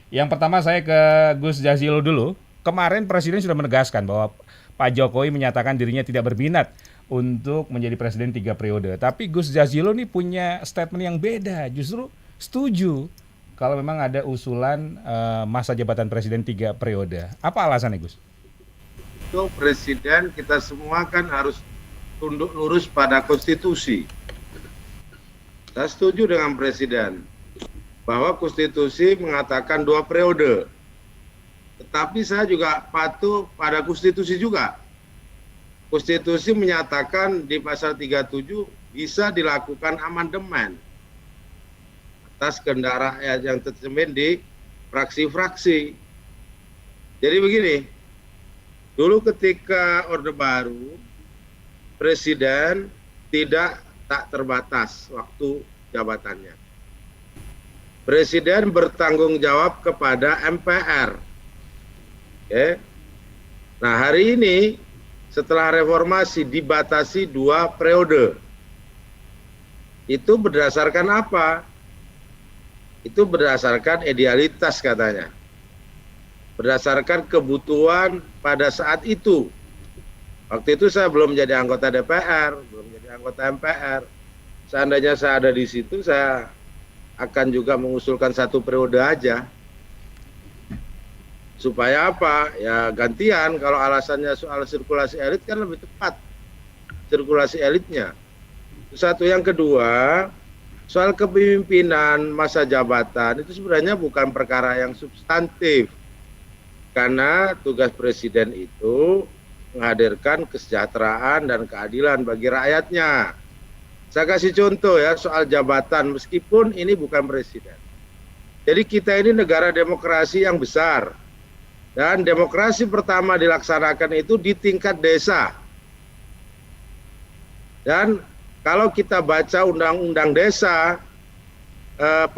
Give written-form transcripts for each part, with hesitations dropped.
Yang pertama saya ke Gus Jazilul dulu. Kemarin Presiden sudah menegaskan bahwa Pak Jokowi menyatakan dirinya tidak berminat untuk menjadi presiden 3 periode. Tapi Gus Jazilul nih punya statement yang beda. Justru setuju kalau memang ada usulan masa jabatan presiden 3 periode. Apa alasannya, Gus? Itu presiden kita semua kan harus tunduk lurus pada konstitusi. Saya setuju dengan presiden bahwa konstitusi mengatakan 2 periode. Tetapi saya juga patuh pada konstitusi juga. Konstitusi menyatakan di pasal 37 bisa dilakukan amandemen atas kehendak rakyat yang tercermin di fraksi-fraksi. Jadi begini, dulu ketika Orde Baru, presiden tak terbatas waktu jabatannya. Presiden bertanggung jawab kepada MPR. Oke. Nah, hari ini setelah reformasi dibatasi 2 periode. Itu berdasarkan apa? Itu berdasarkan idealitas katanya. Berdasarkan kebutuhan pada saat itu. Waktu itu saya belum jadi anggota DPR, belum jadi anggota MPR. Seandainya saya ada di situ, saya akan juga mengusulkan 1 periode aja. Supaya apa? Ya gantian, kalau alasannya soal sirkulasi elit kan lebih tepat. Sirkulasi elitnya. Satu, yang kedua, soal kepemimpinan masa jabatan itu sebenarnya bukan perkara yang substantif. Karena tugas presiden itu menghadirkan kesejahteraan dan keadilan bagi rakyatnya. Saya kasih contoh ya soal jabatan, meskipun ini bukan presiden. Jadi kita ini negara demokrasi yang besar. Dan demokrasi pertama dilaksanakan itu di tingkat desa. Dan kalau kita baca undang-undang desa,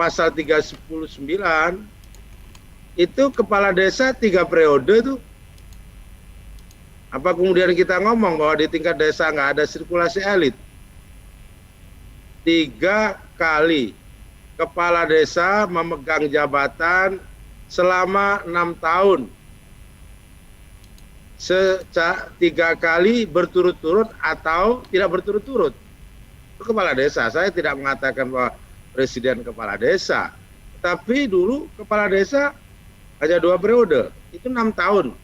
pasal 319, itu kepala desa 3 periode tuh. Apa kemudian kita ngomong bahwa di tingkat desa nggak ada sirkulasi elit? 3 kali kepala desa memegang jabatan selama 6 tahun. 3 kali berturut-turut atau tidak berturut-turut. Itu kepala desa. Saya tidak mengatakan bahwa presiden kepala desa. Tapi dulu kepala desa hanya 2 periode. Itu 6 tahun.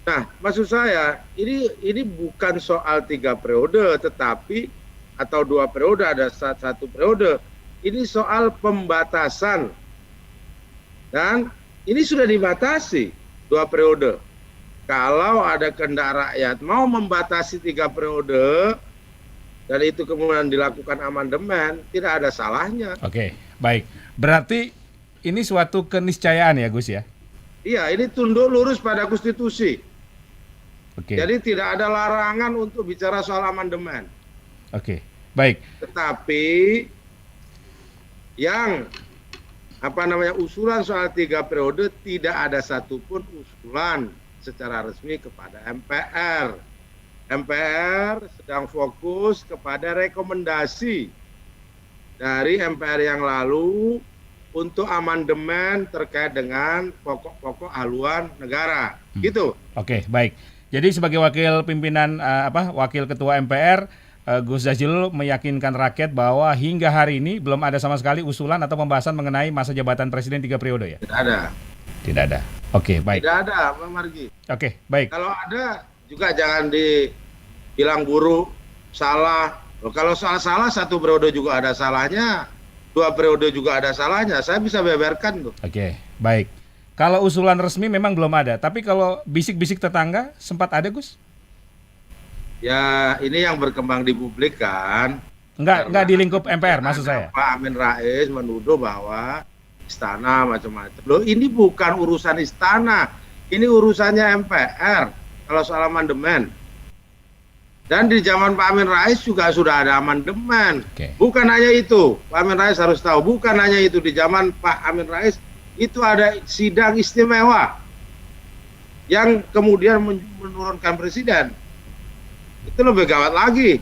Nah, maksud saya ini bukan soal 3 periode, tetapi atau 2 periode, ada 1 periode. Ini soal pembatasan. Dan ini sudah dibatasi 2 periode. Kalau ada kehendak rakyat mau membatasi 3 periode dan itu kemudian dilakukan amandemen, tidak ada salahnya. Oke, baik. Berarti ini suatu keniscayaan ya, Gus ya? Iya, ini tunduk lurus pada konstitusi. Oke. Jadi tidak ada larangan untuk bicara soal amandemen. Oke, baik. Tetapi yang usulan soal 3 periode tidak ada satupun usulan secara resmi kepada MPR. MPR sedang fokus kepada rekomendasi dari MPR yang lalu untuk amandemen terkait dengan pokok-pokok haluan negara. Gitu. Oke, baik. Jadi sebagai wakil pimpinan wakil ketua MPR, Gus Jazilul meyakinkan rakyat bahwa hingga hari ini belum ada sama sekali usulan atau pembahasan mengenai masa jabatan presiden 3 periode ya? Tidak ada. Tidak ada. Oke, baik. Tidak ada, Pak Margi. Oke, baik. Kalau ada juga jangan dibilang buruk, salah. Kalau soal salah 1 periode juga ada salahnya, 2 periode juga ada salahnya. Saya bisa beberkan tuh. Oke, baik. Kalau usulan resmi memang belum ada, tapi kalau bisik-bisik tetangga sempat ada, Gus? Ya, ini yang berkembang di publik kan. Enggak di lingkup MPR maksud saya. Pak Amin Rais menuduh bahwa istana macam-macam. Loh, ini bukan urusan istana. Ini urusannya MPR kalau soal amandemen. Dan di zaman Pak Amin Rais juga sudah ada amandemen. Oke. Bukan hanya itu, Pak Amin Rais harus tahu, bukan hanya itu, di zaman Pak Amin Rais itu ada sidang istimewa yang kemudian menurunkan presiden. Itu lebih gawat lagi.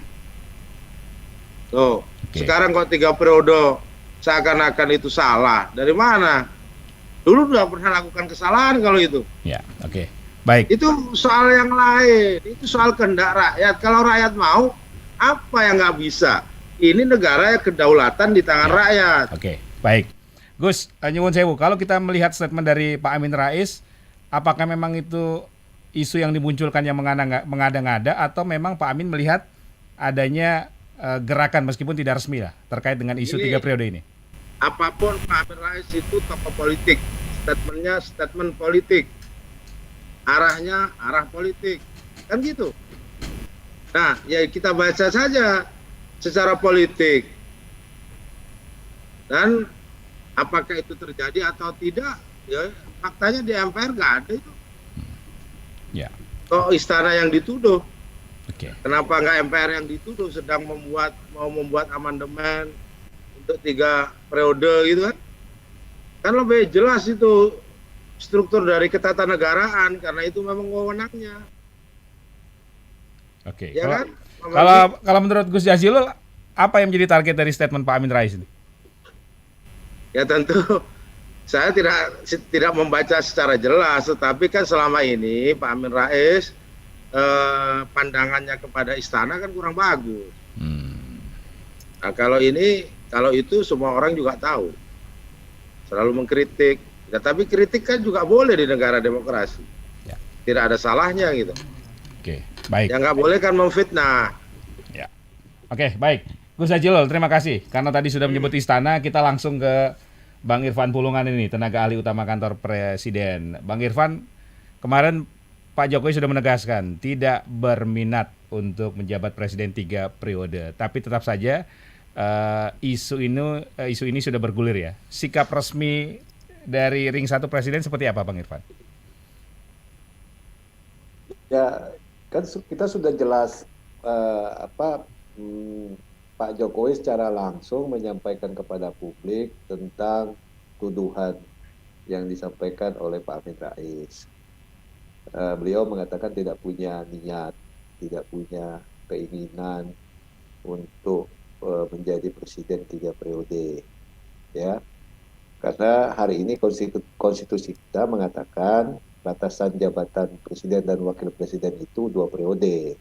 Tuh, Oke. sekarang kok 3 periode seakan-akan itu salah. Dari mana? Dulu nggak pernah lakukan kesalahan kalau itu. Ya, oke. Baik. Itu soal yang lain. Itu soal kehendak rakyat. Kalau rakyat mau, apa yang nggak bisa? Ini negara yang kedaulatan di tangan Ya. rakyat. Oke, baik. Gus, nyuwun sewu, kalau kita melihat statement dari Pak Amin Rais, apakah memang itu isu yang dimunculkan yang mengada-ngada atau memang Pak Amin melihat adanya gerakan meskipun tidak resmi lah terkait dengan isu Ini 3 periode ini? apapun Pak Amin Rais itu tokoh politik. Statementnya statement politik. Arahnya arah politik. Kan gitu. Nah, ya kita baca saja secara politik. Dan apakah itu terjadi atau tidak, ya faktanya di MPR nggak ada itu. Ya, Kok istana yang dituduh? oke. Kenapa nggak MPR yang dituduh sedang mau membuat amandemen untuk 3 periode gitu kan? Kan lebih jelas itu struktur dari ketatanegaraan karena itu memang wewenangnya, Oke. ya kan? Kalau menurut Gus Jazilul, apa yang menjadi target dari statement Pak Amin Rais ini? Ya tentu saya tidak membaca secara jelas, tetapi kan selama ini Pak Amin Rais pandangannya kepada istana kan kurang bagus. Nah, kalau itu semua orang juga tahu, selalu mengkritik. Ya, tapi kritik kan juga boleh di negara demokrasi, Ya. tidak ada salahnya gitu. Oke, baik. Yang nggak boleh kan memfitnah. Ya. Oke, baik. Gus Jazilul, terima kasih. Karena tadi sudah menyebut istana, kita langsung ke Bang Irfan Pulungan ini, tenaga ahli utama kantor Presiden. Bang Irfan, kemarin Pak Jokowi sudah menegaskan tidak berminat untuk menjabat Presiden 3 periode. Tapi tetap saja isu ini sudah bergulir ya. Sikap resmi dari ring 1 Presiden seperti apa, Bang Irfan? Ya, kan kita sudah jelas Pak Jokowi secara langsung menyampaikan kepada publik tentang tuduhan yang disampaikan oleh Pak Amin Rais. Beliau mengatakan tidak punya niat, tidak punya keinginan untuk menjadi presiden 3 periode, ya. Karena hari ini konstitusi kita mengatakan batasan jabatan presiden dan wakil presiden itu 2 periode.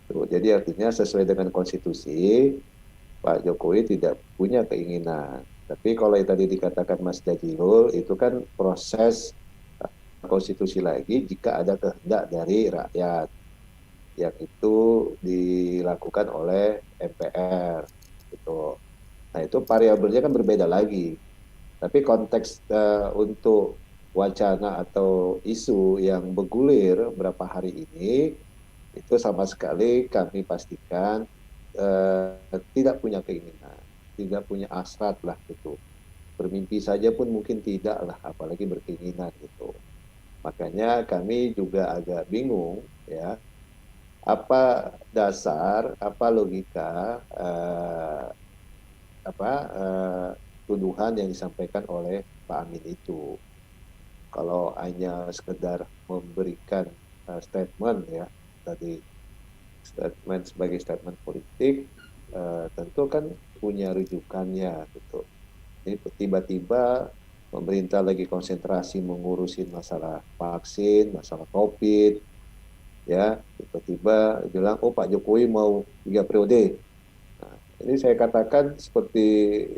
Tuh, jadi artinya sesuai dengan konstitusi, Pak Jokowi tidak punya keinginan. Tapi kalau yang tadi dikatakan Mas Jazilul, itu kan proses konstitusi lagi jika ada kehendak dari rakyat, yang itu dilakukan oleh MPR. Gitu. Nah itu variabelnya kan berbeda lagi. Tapi konteks untuk wacana atau isu yang bergulir beberapa hari ini, itu sama sekali kami pastikan tidak punya keinginan, tidak punya hasrat lah gitu. Bermimpi saja pun mungkin tidak lah, apalagi berkeinginan gitu. Makanya kami juga agak bingung ya, apa dasar, apa logika tuduhan yang disampaikan oleh Pak Amin itu. Kalau hanya sekedar memberikan statement ya, tadi statement sebagai statement politik, tentu kan punya rujukannya gitu. Jadi tiba-tiba pemerintah lagi konsentrasi mengurusin masalah vaksin, masalah COVID, ya tiba-tiba bilang, oh Pak Jokowi mau 3 periode. Nah, ini saya katakan seperti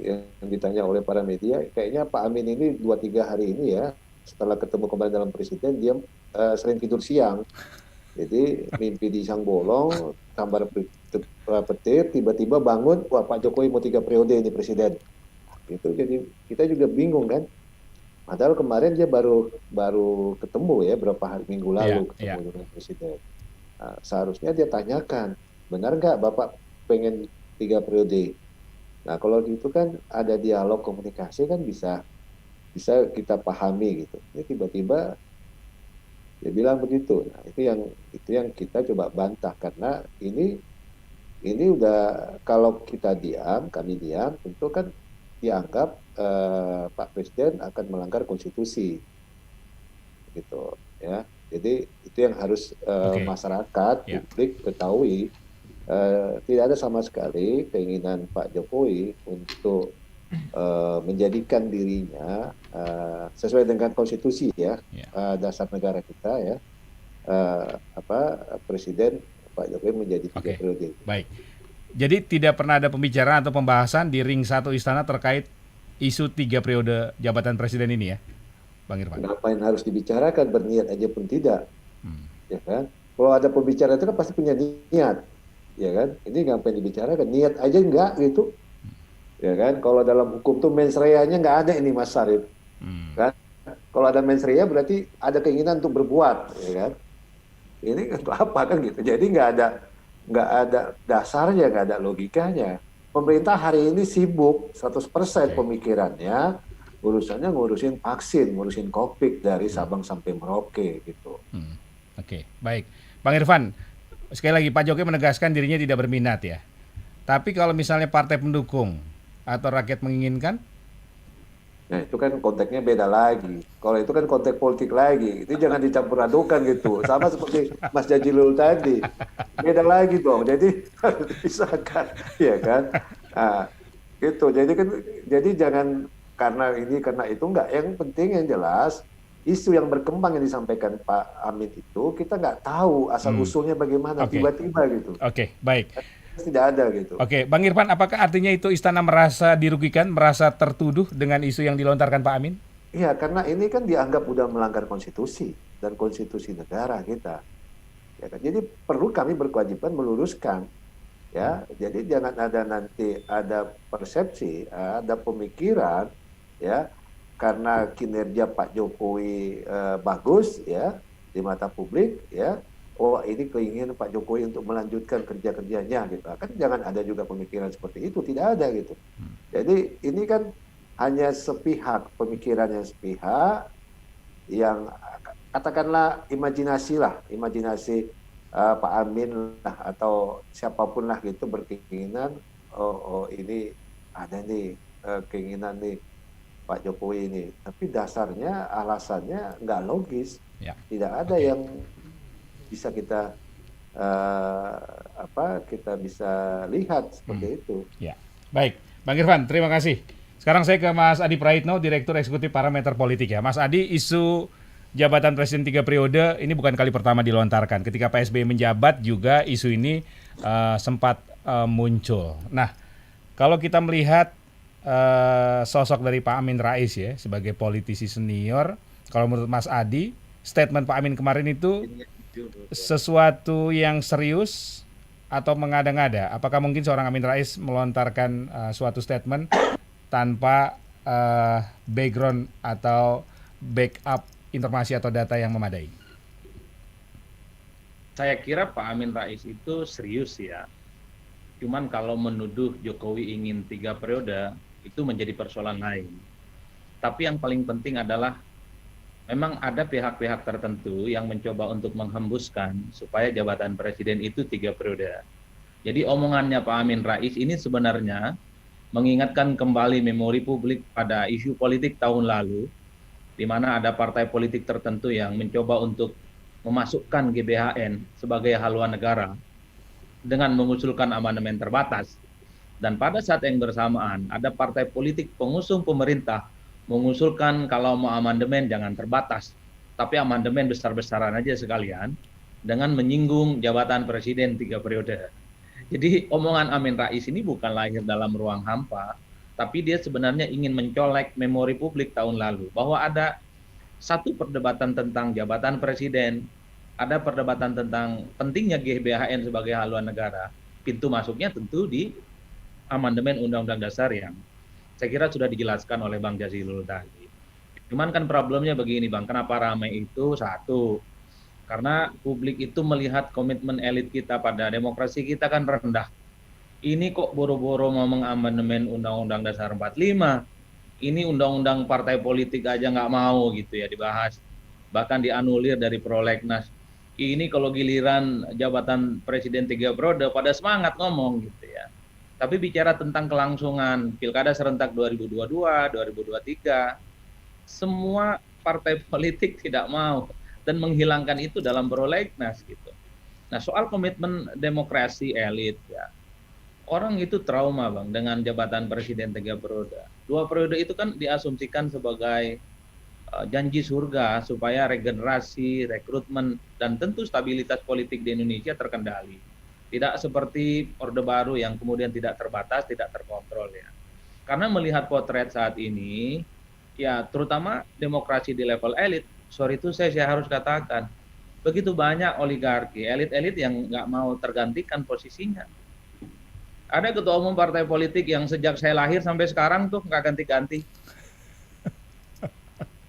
yang ditanya oleh para media, kayaknya Pak Amin ini 2-3 hari ini ya, setelah ketemu kembali dalam presiden, dia sering tidur siang. Jadi mimpi di siang bolong, sambar petir, tiba-tiba bangun, wah Pak Jokowi mau 3 periode ini presiden. Gitu, jadi kita juga bingung kan. Padahal kemarin dia baru ketemu ya berapa hari minggu lalu ketemu dengan presiden. Nah, seharusnya dia tanyakan, benar nggak Bapak pengen 3 periode? Nah kalau gitu kan ada dialog komunikasi kan bisa kita pahami gitu. Jadi tiba-tiba dia bilang begitu. Nah itu yang kita coba bantah karena ini udah, kalau kita diam, kami diam, tentu kan dianggap Pak Presiden akan melanggar konstitusi, gitu ya. Jadi itu yang harus masyarakat publik ketahui, tidak ada sama sekali keinginan Pak Jokowi untuk menjadikan dirinya sesuai dengan konstitusi ya, Ya. dasar negara kita ya, Presiden Pak Jokowi menjadi 3 Oke. periode. Baik. Jadi tidak pernah ada pembicaraan atau pembahasan di ring 1 istana terkait isu 3 periode jabatan presiden ini ya, Bang Irfan? Ngapain harus dibicarakan, berniat aja pun tidak, Hmm. ya kan? Kalau ada pembicaraan itu kan pasti punya niat, ya kan? Ini ngapain dibicarakan, niat aja enggak gitu, ya kan? Kalau dalam hukum tuh mens rea-nya nggak ada ini Mas Sarif, Hmm. kan? Kalau ada mens rea berarti ada keinginan untuk berbuat, ya kan? Ini untuk apa kan gitu? Jadi nggak ada dasarnya, nggak ada logikanya. Pemerintah hari ini sibuk 100% Oke. pemikirannya, urusannya ngurusin vaksin, ngurusin COVID dari Sabang sampai Merauke gitu. Hmm. Oke, baik. Bang Irfan, sekali lagi Pak Jokowi menegaskan dirinya tidak berminat ya. Tapi kalau misalnya partai pendukung atau rakyat menginginkan, Nah itu kan konteksnya beda lagi. Kalau itu kan konteks politik lagi. Itu jangan dicampur adukan gitu. Sama seperti Mas Jazilul tadi. Beda lagi dong. Jadi harus dipisahkan, ya kan? Nah, gitu. Jadi jangan karena ini karena itu enggak. Yang penting yang jelas isu yang berkembang yang disampaikan Pak Amin itu kita nggak tahu asal usulnya bagaimana Oke. tiba-tiba gitu. oke, baik. Tidak ada gitu. Oke, Bang Irfan, apakah artinya itu istana merasa dirugikan, merasa tertuduh dengan isu yang dilontarkan Pak Amin? Iya, karena ini kan dianggap udah melanggar konstitusi dan konstitusi negara kita. Ya kan? Jadi perlu kami berkewajiban meluruskan, ya. Jadi jangan ada nanti ada persepsi, ada pemikiran, ya, karena kinerja Pak Jokowi bagus, ya, di mata publik, ya. Oh ini keinginan Pak Jokowi untuk melanjutkan kerja-kerjanya gitu. Kan jangan ada juga pemikiran seperti itu, tidak ada gitu. Jadi ini kan hanya sepihak, pemikiran yang sepihak, yang katakanlah imajinasi Pak Amin lah atau siapapun lah gitu berkeinginan, oh ini ada nih keinginan nih Pak Jokowi ini. Tapi dasarnya, alasannya nggak logis, Ya. tidak ada Oke. yang bisa kita kita bisa lihat seperti itu. Ya, baik. Bang Irfan, terima kasih. Sekarang saya ke Mas Adi Praitno, Direktur Eksekutif Parameter Politik ya. Mas Adi, isu jabatan Presiden 3 periode ini bukan kali pertama dilontarkan. Ketika Pak SBY menjabat juga isu ini sempat muncul. Nah, kalau kita melihat sosok dari Pak Amin Rais ya sebagai politisi senior, kalau menurut Mas Adi, statement Pak Amin kemarin itu sesuatu yang serius atau mengada-ngada? Apakah mungkin seorang Amin Rais melontarkan suatu statement tanpa background atau backup informasi atau data yang memadai? Saya kira Pak Amin Rais itu serius ya. Cuman kalau menuduh Jokowi ingin 3 periode, itu menjadi persoalan lain. Tapi yang paling penting adalah memang ada pihak-pihak tertentu yang mencoba untuk menghembuskan supaya jabatan presiden itu 3 periode. Jadi omongannya Pak Amin Rais ini sebenarnya mengingatkan kembali memori publik pada isu politik tahun lalu, di mana ada partai politik tertentu yang mencoba untuk memasukkan GBHN sebagai haluan negara dengan mengusulkan amandemen terbatas. Dan pada saat yang bersamaan ada partai politik pengusung pemerintah mengusulkan kalau mau amandemen jangan terbatas, tapi amandemen besar-besaran aja sekalian dengan menyinggung jabatan presiden 3 periode. Jadi omongan Amin Rais ini bukan lahir dalam ruang hampa, tapi dia sebenarnya ingin mencolek memori publik tahun lalu bahwa ada satu perdebatan tentang jabatan presiden, ada perdebatan tentang pentingnya GBHN sebagai haluan negara. Pintu masuknya tentu di amandemen Undang-Undang Dasar yang saya kira sudah dijelaskan oleh Bang Jazilul tadi. Cuman kan problemnya begini Bang, kenapa ramai itu? Satu, karena publik itu melihat komitmen elit kita pada demokrasi kita kan rendah. Ini kok boro-boro mau mengamandemen Undang-Undang Dasar 45, ini undang-undang partai politik aja nggak mau gitu ya dibahas. Bahkan dianulir dari prolegnas. Ini kalau giliran jabatan Presiden 3 periode pada semangat ngomong gitu ya. Tapi bicara tentang kelangsungan Pilkada serentak 2022, 2023, semua partai politik tidak mau dan menghilangkan itu dalam prolegnas gitu. Nah, soal komitmen demokrasi elit ya. Orang itu trauma Bang dengan jabatan presiden 3 periode. 2 periode itu kan diasumsikan sebagai janji surga supaya regenerasi, rekrutmen, dan tentu stabilitas politik di Indonesia terkendali. Tidak seperti Orde Baru yang kemudian tidak terbatas, tidak terkontrol ya. Karena melihat potret saat ini, ya terutama demokrasi di level elit, sorry itu saya harus katakan, begitu banyak oligarki, elit-elit yang nggak mau tergantikan posisinya. Ada ketua umum partai politik yang sejak saya lahir sampai sekarang tuh nggak ganti-ganti.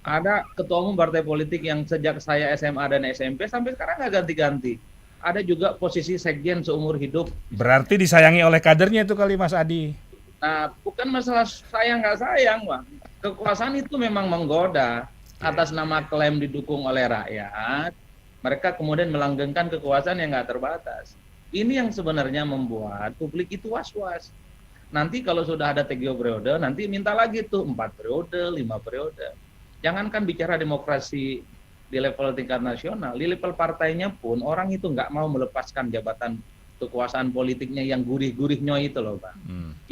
Ada ketua umum partai politik yang sejak saya SMA dan SMP sampai sekarang nggak ganti-ganti. Ada juga posisi sekjen seumur hidup. Berarti disayangi oleh kadernya itu kali Mas Adi. Nah, bukan masalah sayang nggak sayang, Bang. Kekuasaan itu memang menggoda atas nama klaim didukung oleh rakyat. Mereka kemudian melanggengkan kekuasaan yang nggak terbatas. Ini yang sebenarnya membuat publik itu was-was. Nanti kalau sudah ada 3 periode, nanti minta lagi tuh 4 periode, 5 periode. Jangankan bicara demokrasi di level tingkat nasional, di level partainya pun orang itu nggak mau melepaskan jabatan kekuasaan politiknya yang gurih-gurihnya itu loh Bang.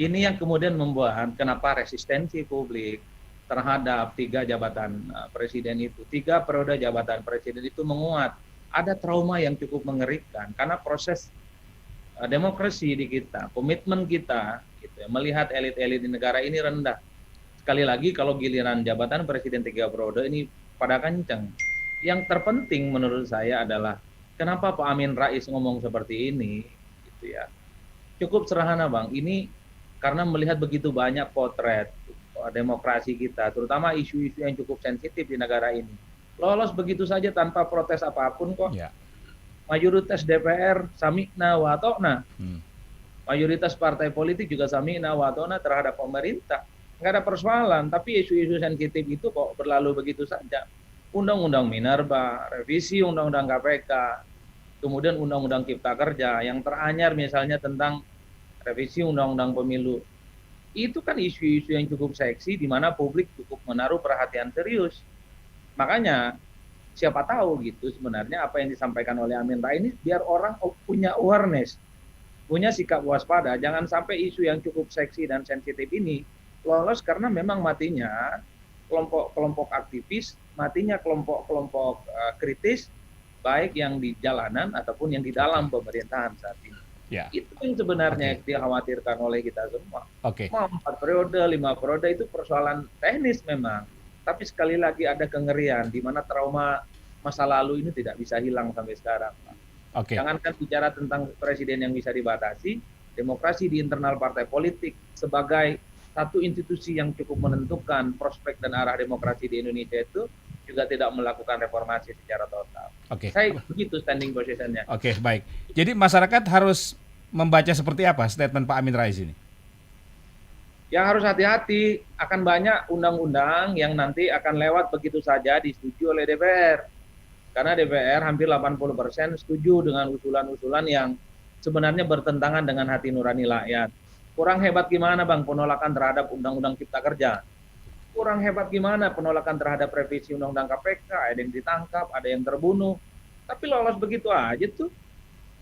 Ini yang kemudian membuat kenapa resistensi publik terhadap 3 jabatan presiden itu, 3 periode jabatan presiden itu menguat. Ada trauma yang cukup mengerikan karena proses demokrasi di kita, komitmen kita, gitu ya, melihat elit-elit di negara ini rendah. Sekali lagi kalau giliran jabatan presiden 3 periode ini pada kenceng. Yang terpenting menurut saya adalah kenapa Pak Amin Rais ngomong seperti ini, gitu ya. Cukup sederhana Bang, ini karena melihat begitu banyak potret demokrasi kita, terutama isu-isu yang cukup sensitif di negara ini. Lolos begitu saja tanpa protes apapun kok. Ya. Mayoritas DPR sami'na wa ta'na. Mayoritas partai politik juga sami'na wa ta'na terhadap pemerintah. Nggak ada persoalan, tapi isu-isu sensitif itu kok berlalu begitu saja. Undang-undang Minerba, revisi Undang-Undang KPK, kemudian Undang-Undang Cipta Kerja, yang teranyar misalnya tentang revisi Undang-Undang Pemilu. Itu kan isu-isu yang cukup seksi, di mana publik cukup menaruh perhatian serius. Makanya, siapa tahu gitu sebenarnya apa yang disampaikan oleh Amin Rais ini, biar orang punya awareness, punya sikap waspada, jangan sampai isu yang cukup seksi dan sensitif ini lolos karena memang matinya kelompok-kelompok aktivis, matinya kelompok-kelompok kritis, baik yang di jalanan ataupun yang di dalam pemerintahan saat ini. Ya. Itu yang sebenarnya dikhawatirkan oleh kita semua. Mau 4 periode, 5 periode itu persoalan teknis memang. Tapi sekali lagi ada kengerian di mana trauma masa lalu ini tidak bisa hilang sampai sekarang. Jangankan bicara tentang presiden yang bisa dibatasi, demokrasi di internal partai politik sebagai satu institusi yang cukup menentukan prospek dan arah demokrasi di Indonesia itu juga tidak melakukan reformasi secara total. Saya begitu standing positionnya. Baik. Jadi masyarakat harus membaca seperti apa statement Pak Amin Rais ini? Yang harus hati-hati, akan banyak undang-undang yang nanti akan lewat begitu saja disetujui oleh DPR. Karena DPR hampir 80% setuju dengan usulan-usulan yang sebenarnya bertentangan dengan hati nurani rakyat. Kurang hebat gimana Bang penolakan terhadap Undang-Undang Cipta Kerja? Kurang hebat gimana penolakan terhadap revisi Undang-Undang KPK? Ada yang ditangkap, ada yang terbunuh. Tapi lolos begitu aja tuh.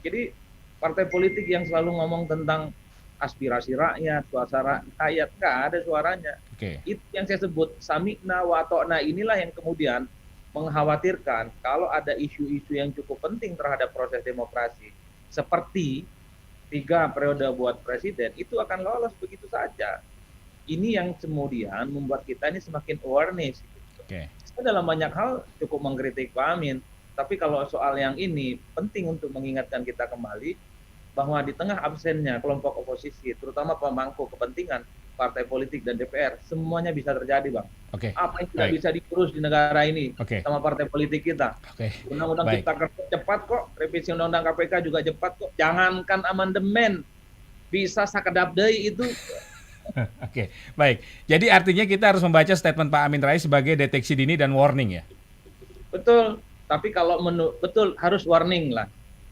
Jadi partai politik yang selalu ngomong tentang aspirasi rakyat, suara rakyat, nggak ada suaranya. Itu yang saya sebut sami'na wa ta'na, inilah yang kemudian mengkhawatirkan kalau ada isu-isu yang cukup penting terhadap proses demokrasi. Seperti 3 periode buat presiden, itu akan lolos begitu saja. Ini yang kemudian membuat kita ini semakin awareness. Saya dalam banyak hal cukup mengkritik Pak Amin, tapi kalau soal yang ini penting untuk mengingatkan kita kembali bahwa di tengah absennya kelompok oposisi, terutama pemangku kepentingan partai politik dan DPR, semuanya bisa terjadi Bang. Apa yang tidak bisa diurus di negara ini sama partai politik kita. Undang-undang Cipta Kerja cepat kok, revisi Undang-Undang KPK juga cepat kok. Jangankan amandemen, bisa sakedap deui itu. Baik. Jadi artinya kita harus membaca statement Pak Amin Rais sebagai deteksi dini dan warning ya? Betul, tapi kalau betul harus warning lah.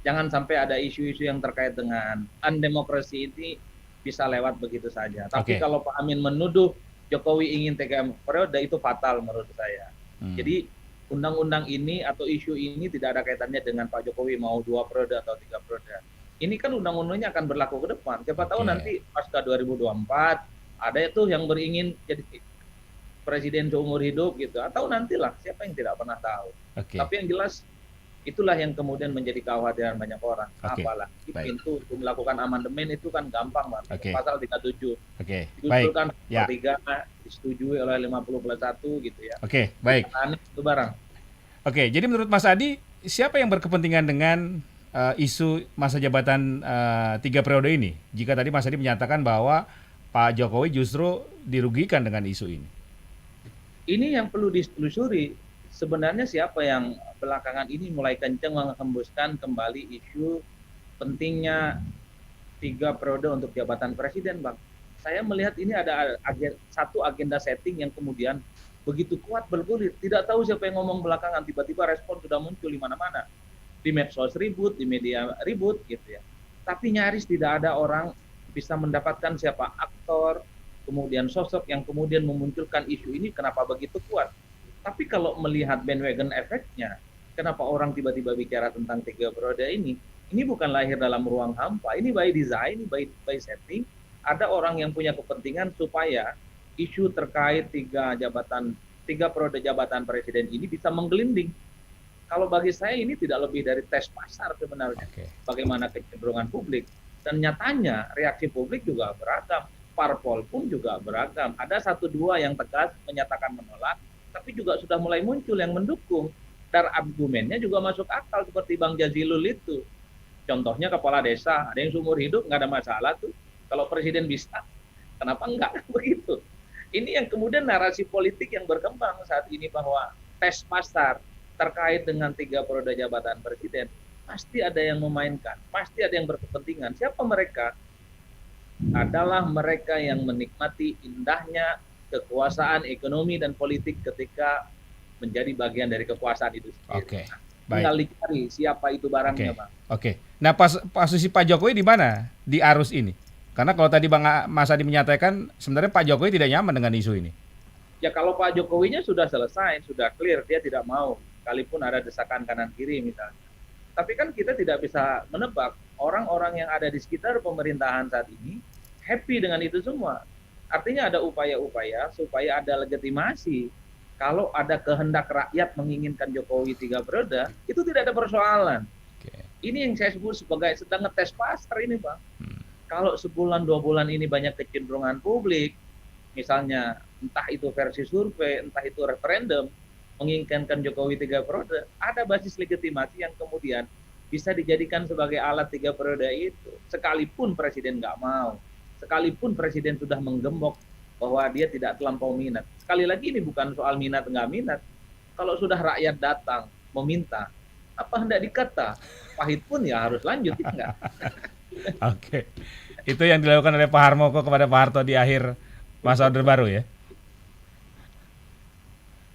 Jangan sampai ada isu-isu yang terkait dengan undemokrasi ini bisa lewat begitu saja. Tapi kalau Pak Amin menuduh Jokowi ingin 3 periode, itu fatal menurut saya. Jadi undang-undang ini atau isu ini tidak ada kaitannya dengan Pak Jokowi mau 2 periode atau 3 periode. Ini kan undang-undangnya akan berlaku ke depan. Siapa tahu Oke. nanti pasca 2024 ada itu yang beringin jadi presiden seumur hidup gitu. Atau nantilah, siapa yang tidak pernah tahu. Oke. Tapi yang jelas itulah yang kemudian menjadi kekhawatiran banyak orang. Oke, Apalagi baik. pintu untuk melakukan amandemen itu kan gampang, Bang. Oke. Pasal 37 Oke, baik. diusulkan Ya. per 3 disetujui oleh 50+1 gitu ya. Oke, baik. Aneh itu barang. Oke, jadi menurut Mas Adi, siapa yang berkepentingan dengan isu masa jabatan 3 periode ini? Jika tadi Mas Adi menyatakan bahwa Pak Jokowi justru dirugikan dengan isu ini. Ini yang perlu ditelusuri. Sebenarnya siapa yang belakangan ini mulai kencang menghembuskan kembali isu pentingnya 3 periode untuk jabatan presiden, Bang. Saya melihat ini ada satu agenda setting yang kemudian begitu kuat bergulir. Tidak tahu siapa yang ngomong belakangan, tiba-tiba respon sudah muncul di mana-mana. Di medsos ribut, di media ribut gitu ya. Tapi nyaris tidak ada orang bisa mendapatkan siapa aktor, kemudian sosok yang kemudian memunculkan isu ini kenapa begitu kuat. Tapi kalau melihat bandwagon efeknya, kenapa orang tiba-tiba bicara tentang 3 periode ini bukan lahir dalam ruang hampa, ini by design, by setting. Ada orang yang punya kepentingan supaya isu terkait 3 periode jabatan presiden ini bisa menggelinding. Kalau bagi saya ini tidak lebih dari tes pasar sebenarnya. Oke. Bagaimana kecenderungan publik. Dan nyatanya reaksi publik juga beragam. Parpol pun juga beragam. Ada 1-2 yang tegas menyatakan menolak, tapi juga sudah mulai muncul yang mendukung. Dan argumennya juga masuk akal seperti Bang Jazilul itu. Contohnya kepala desa, ada yang seumur hidup nggak ada masalah tuh. Kalau presiden bisa, kenapa enggak begitu? Ini yang kemudian narasi politik yang berkembang saat ini bahwa tes pasar terkait dengan 3 periode jabatan presiden, pasti ada yang memainkan, pasti ada yang berkepentingan. Siapa mereka? Adalah mereka yang menikmati indahnya kekuasaan ekonomi dan politik ketika menjadi bagian dari kekuasaan itu sendiri. Oke. Tinggal Baik. dicari siapa itu barangnya, Oke. Bang. Oke. Nah, posisi Pak Jokowi di mana di arus ini? Karena kalau tadi Mas Adi menyatakan sebenarnya Pak Jokowi tidak nyaman dengan isu ini. Ya kalau Pak Jokowinya sudah selesai, sudah clear, dia tidak mau, sekalipun ada desakan kanan kiri misalnya. Tapi kan kita tidak bisa menebak orang-orang yang ada di sekitar pemerintahan saat ini happy dengan itu semua. Artinya ada upaya-upaya supaya ada legitimasi. Kalau ada kehendak rakyat menginginkan Jokowi 3 periode, itu tidak ada persoalan. Oke. Ini yang saya sebut sebagai sedang ngetes pasar ini, Bang. Kalau sebulan 2 bulan ini banyak kecenderungan publik, misalnya entah itu versi survei, entah itu referendum, menginginkan Jokowi 3 periode, ada basis legitimasi yang kemudian bisa dijadikan sebagai alat 3 periode itu. Sekalipun presiden nggak mau, sekalipun presiden sudah menggembok bahwa dia tidak terlampau minat. Sekali lagi ini bukan soal minat nggak minat. Kalau sudah rakyat datang meminta, apa hendak dikata? Pahit pun ya harus lanjut, ya enggak? Oke. Itu yang dilakukan oleh Pak Harmoko kepada Pak Harto di akhir masa Orde Baru ya?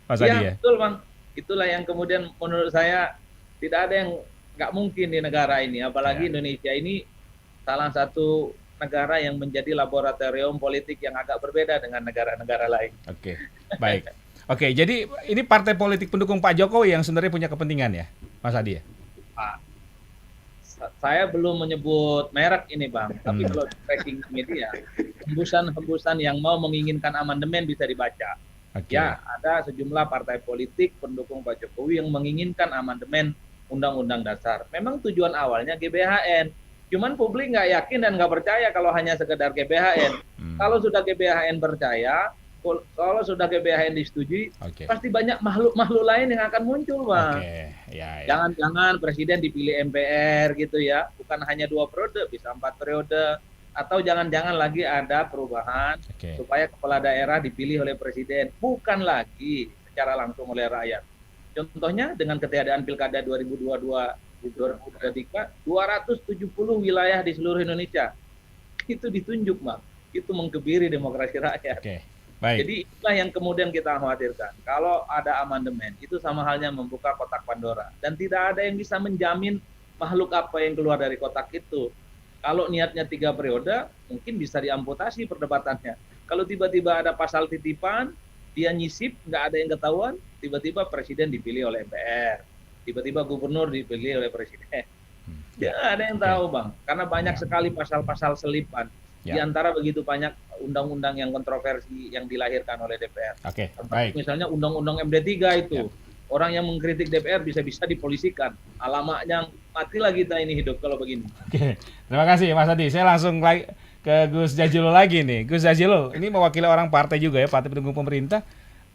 Mas Adi ya? Betul, Bang. Itulah yang kemudian menurut saya tidak ada yang nggak mungkin di negara ini. Apalagi Indonesia ini salah satu negara yang menjadi laboratorium politik yang agak berbeda dengan negara-negara lain. Oke, baik. Oke, jadi ini partai politik pendukung Pak Jokowi yang sebenarnya punya kepentingan ya, Mas Adi ya? Saya belum menyebut merek ini, Bang. Tapi kalau tracking media, hembusan-hembusan yang mau menginginkan amandemen bisa dibaca. Oke. Ya, ada sejumlah partai politik pendukung Pak Jokowi yang menginginkan amandemen Undang-Undang Dasar. Memang tujuan awalnya GBHN. Cuman publik nggak yakin dan nggak percaya kalau hanya sekedar GBHN. Kalau sudah GBHN percaya, kalau sudah GBHN disetujui, pasti banyak makhluk-makhluk lain yang akan muncul, Bang. Ya. Jangan-jangan presiden dipilih MPR gitu ya, bukan hanya 2 periode, bisa 4 periode. Atau jangan-jangan lagi ada perubahan supaya kepala daerah dipilih oleh presiden, bukan lagi secara langsung oleh rakyat. Contohnya dengan ketiadaan Pilkada 2022 2023, 270 wilayah di seluruh Indonesia itu ditunjuk, Bang. Itu mengkebiri demokrasi rakyat. Baik. Jadi itulah yang kemudian kita khawatirkan. Kalau ada amandemen, itu sama halnya membuka kotak Pandora. Dan tidak ada yang bisa menjamin makhluk apa yang keluar dari kotak itu. Kalau niatnya 3 periode, mungkin bisa diamputasi perdebatannya. Kalau tiba-tiba ada pasal titipan, dia nyisip, nggak ada yang ketahuan, tiba-tiba presiden dipilih oleh MPR. Tiba-tiba gubernur dipilih oleh presiden. Ya, ada yang Oke. tahu, Bang. Karena banyak Ya. sekali pasal-pasal selipan. Di Ya. antara begitu banyak undang-undang yang kontroversi yang dilahirkan oleh DPR. Oke, Termasuk baik. misalnya undang-undang MD3 Ya. itu. Orang yang mengkritik DPR bisa-bisa dipolisikan. Alamaknya matilah kita ini hidup kalau begini. Oke, terima kasih Mas Adi. Saya langsung lagi ke Gus Jazilul lagi nih. Gus Jazilul, ini mewakili orang partai juga ya, partai pendukung pemerintah.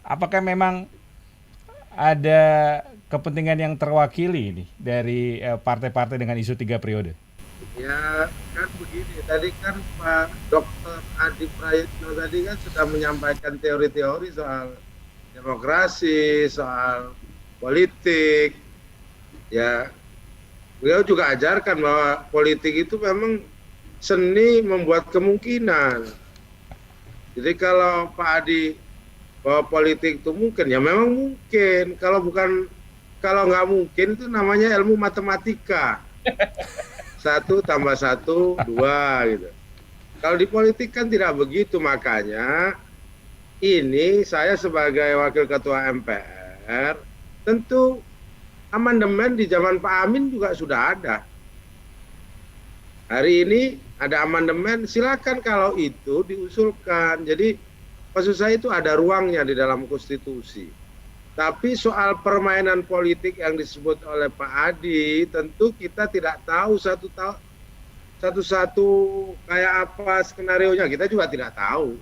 Apakah memang ada kepentingan yang terwakili ini dari partai-partai dengan isu 3 periode? Ya kan begini, tadi kan Pak Dr. Adi Prayitno tadi kan sudah menyampaikan teori-teori soal demokrasi, soal politik. Ya, beliau juga ajarkan bahwa politik itu memang seni membuat kemungkinan. Jadi kalau Pak Adi bahwa politik itu mungkin, ya memang mungkin. Kalau nggak mungkin itu namanya ilmu matematika. 1 + 1 = 2 gitu. Kalau di politik kan tidak begitu, makanya ini saya sebagai wakil ketua MPR tentu amandemen di zaman Pak Amin juga sudah ada. Hari ini ada amandemen, silakan kalau itu diusulkan. Jadi maksud saya itu ada ruangnya di dalam konstitusi. Tapi soal permainan politik yang disebut oleh Pak Adi, tentu kita tidak tahu satu-satu kayak apa skenarionya, kita juga tidak tahu.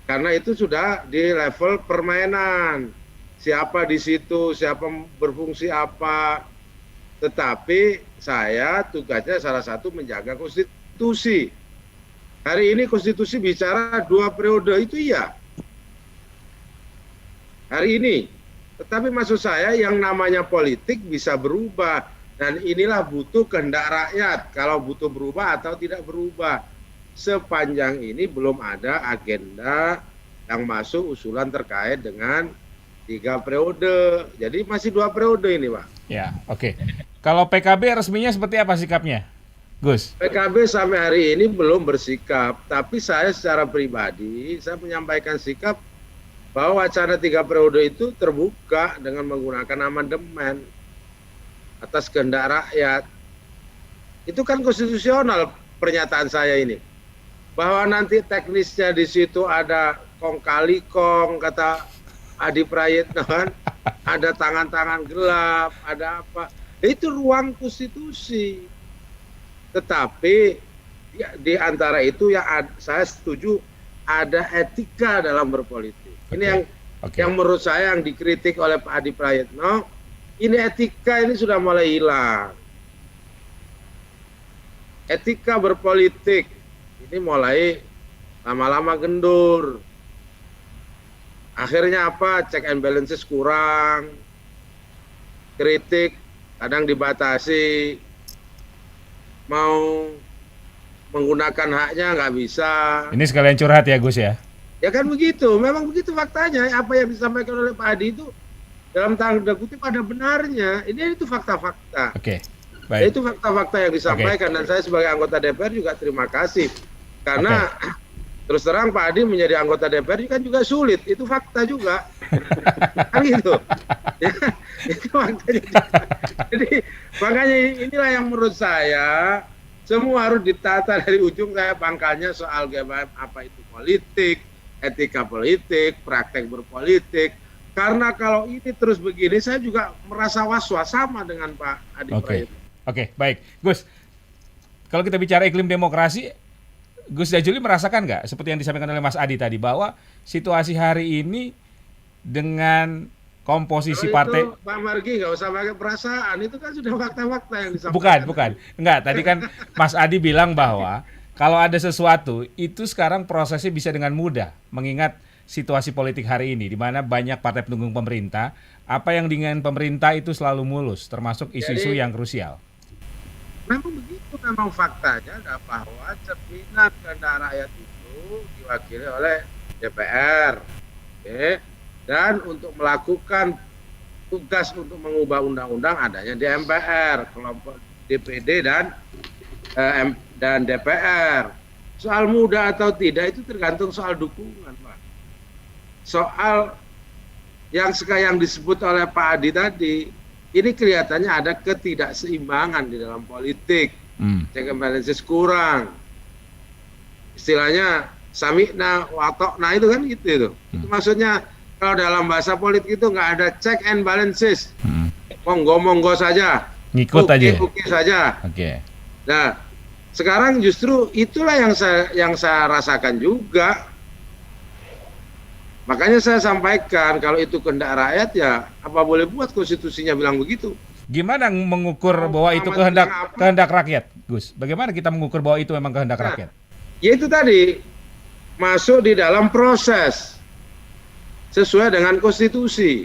Karena itu sudah di level permainan. Siapa di situ, siapa berfungsi apa. Tetapi saya tugasnya salah satu menjaga konstitusi. Hari ini konstitusi bicara 2 periode, itu iya. Hari ini. Tetapi maksud saya yang namanya politik bisa berubah. Dan inilah butuh kehendak rakyat. Kalau butuh berubah atau tidak berubah. Sepanjang ini belum ada agenda yang masuk usulan terkait dengan 3 periode. Jadi masih 2 periode ini, Pak. Ya, oke. Kalau PKB resminya seperti apa sikapnya, Gus? PKB sampai hari ini belum bersikap. Tapi saya secara pribadi, saya menyampaikan sikap bahwa wacana 3 periode itu terbuka dengan menggunakan amandemen atas kehendak rakyat. Itu kan konstitusional pernyataan saya ini. Bahwa nanti teknisnya di situ ada kong kali kong, kata Adi Prayitno kan, ada tangan-tangan gelap, ada apa. Itu ruang konstitusi. Tetapi ya, di antara itu ya saya setuju ada etika dalam berpolitik. Ini yang menurut saya yang dikritik oleh Pak Adi Prayitno, ini etika ini sudah mulai hilang. Etika berpolitik ini mulai lama-lama gendur. Akhirnya apa? Check and balances kurang. Kritik kadang dibatasi. Mau menggunakan haknya nggak bisa. Ini sekalian curhat ya, Gus ya? Ya kan begitu, memang begitu faktanya. Apa yang disampaikan oleh Pak Adi itu dalam tanda kutip ada benarnya. Ini itu fakta-fakta. Oke, baik. Itu fakta-fakta yang disampaikan. Dan saya sebagai anggota DPR juga terima kasih. Karena terus terang Pak Adi menjadi anggota DPR kan juga sulit. Itu fakta juga. Kan gitu. Ya, itu faktanya. Jadi makanya inilah yang menurut saya semua harus ditata dari ujung saya pangkalnya soal apa itu politik, etika politik, praktek berpolitik. Karena kalau ini terus begini, saya juga merasa was-was sama dengan Pak Adi Prayitno. Oke, baik. Gus, kalau kita bicara iklim demokrasi, Gus Jazilul merasakan nggak, seperti yang disampaikan oleh Mas Adi tadi, bahwa situasi hari ini dengan komposisi partai... Pak Margi nggak usah pakai perasaan, itu kan sudah fakta-fakta yang disampaikan. Bukan. Enggak, tadi kan Mas Adi bilang bahwa kalau ada sesuatu, itu sekarang prosesnya bisa dengan mudah, mengingat situasi politik hari ini, di mana banyak partai pendukung pemerintah, apa yang diinginkan pemerintah itu selalu mulus, termasuk isu-isu yang krusial. Memang begitu, memang faktanya ada bahwa cerminan kehendak rakyat itu diwakili oleh DPR. Dan untuk melakukan tugas untuk mengubah undang-undang adanya di MPR, kelompok DPD dan DPR. Soal mudah atau tidak itu tergantung soal dukungan, Pak. Soal yang disebut oleh Pak Adi tadi, ini kelihatannya ada ketidakseimbangan di dalam politik. Check and balances kurang. Istilahnya sami'na wa ata'na itu kan gitu itu. Itu maksudnya kalau dalam bahasa politik itu nggak ada check and balances. Monggo-monggo saja. Ngikut aja. Oke saja. Oke. Nah, sekarang justru itulah yang saya rasakan juga. Makanya saya sampaikan kalau itu kehendak rakyat ya apa boleh buat, konstitusinya bilang begitu. Gimana mengukur bahwa itu kehendak rakyat, Gus? Bagaimana kita mengukur bahwa itu memang kehendak rakyat? Ya itu tadi, masuk di dalam proses sesuai dengan konstitusi.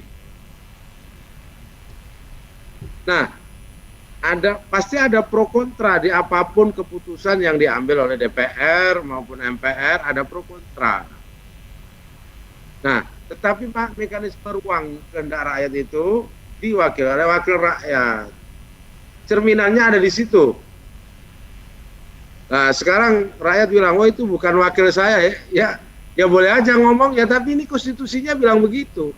Nah, pasti ada pro kontra di apapun keputusan yang diambil oleh DPR maupun MPR, ada pro kontra. Nah, tetapi mekanisme ruang kehendak rakyat itu diwakili oleh wakil rakyat. Cerminannya ada di situ. Nah, sekarang rakyat bilang, oh itu bukan wakil saya ya. Ya boleh aja ngomong ya, tapi ini konstitusinya bilang begitu.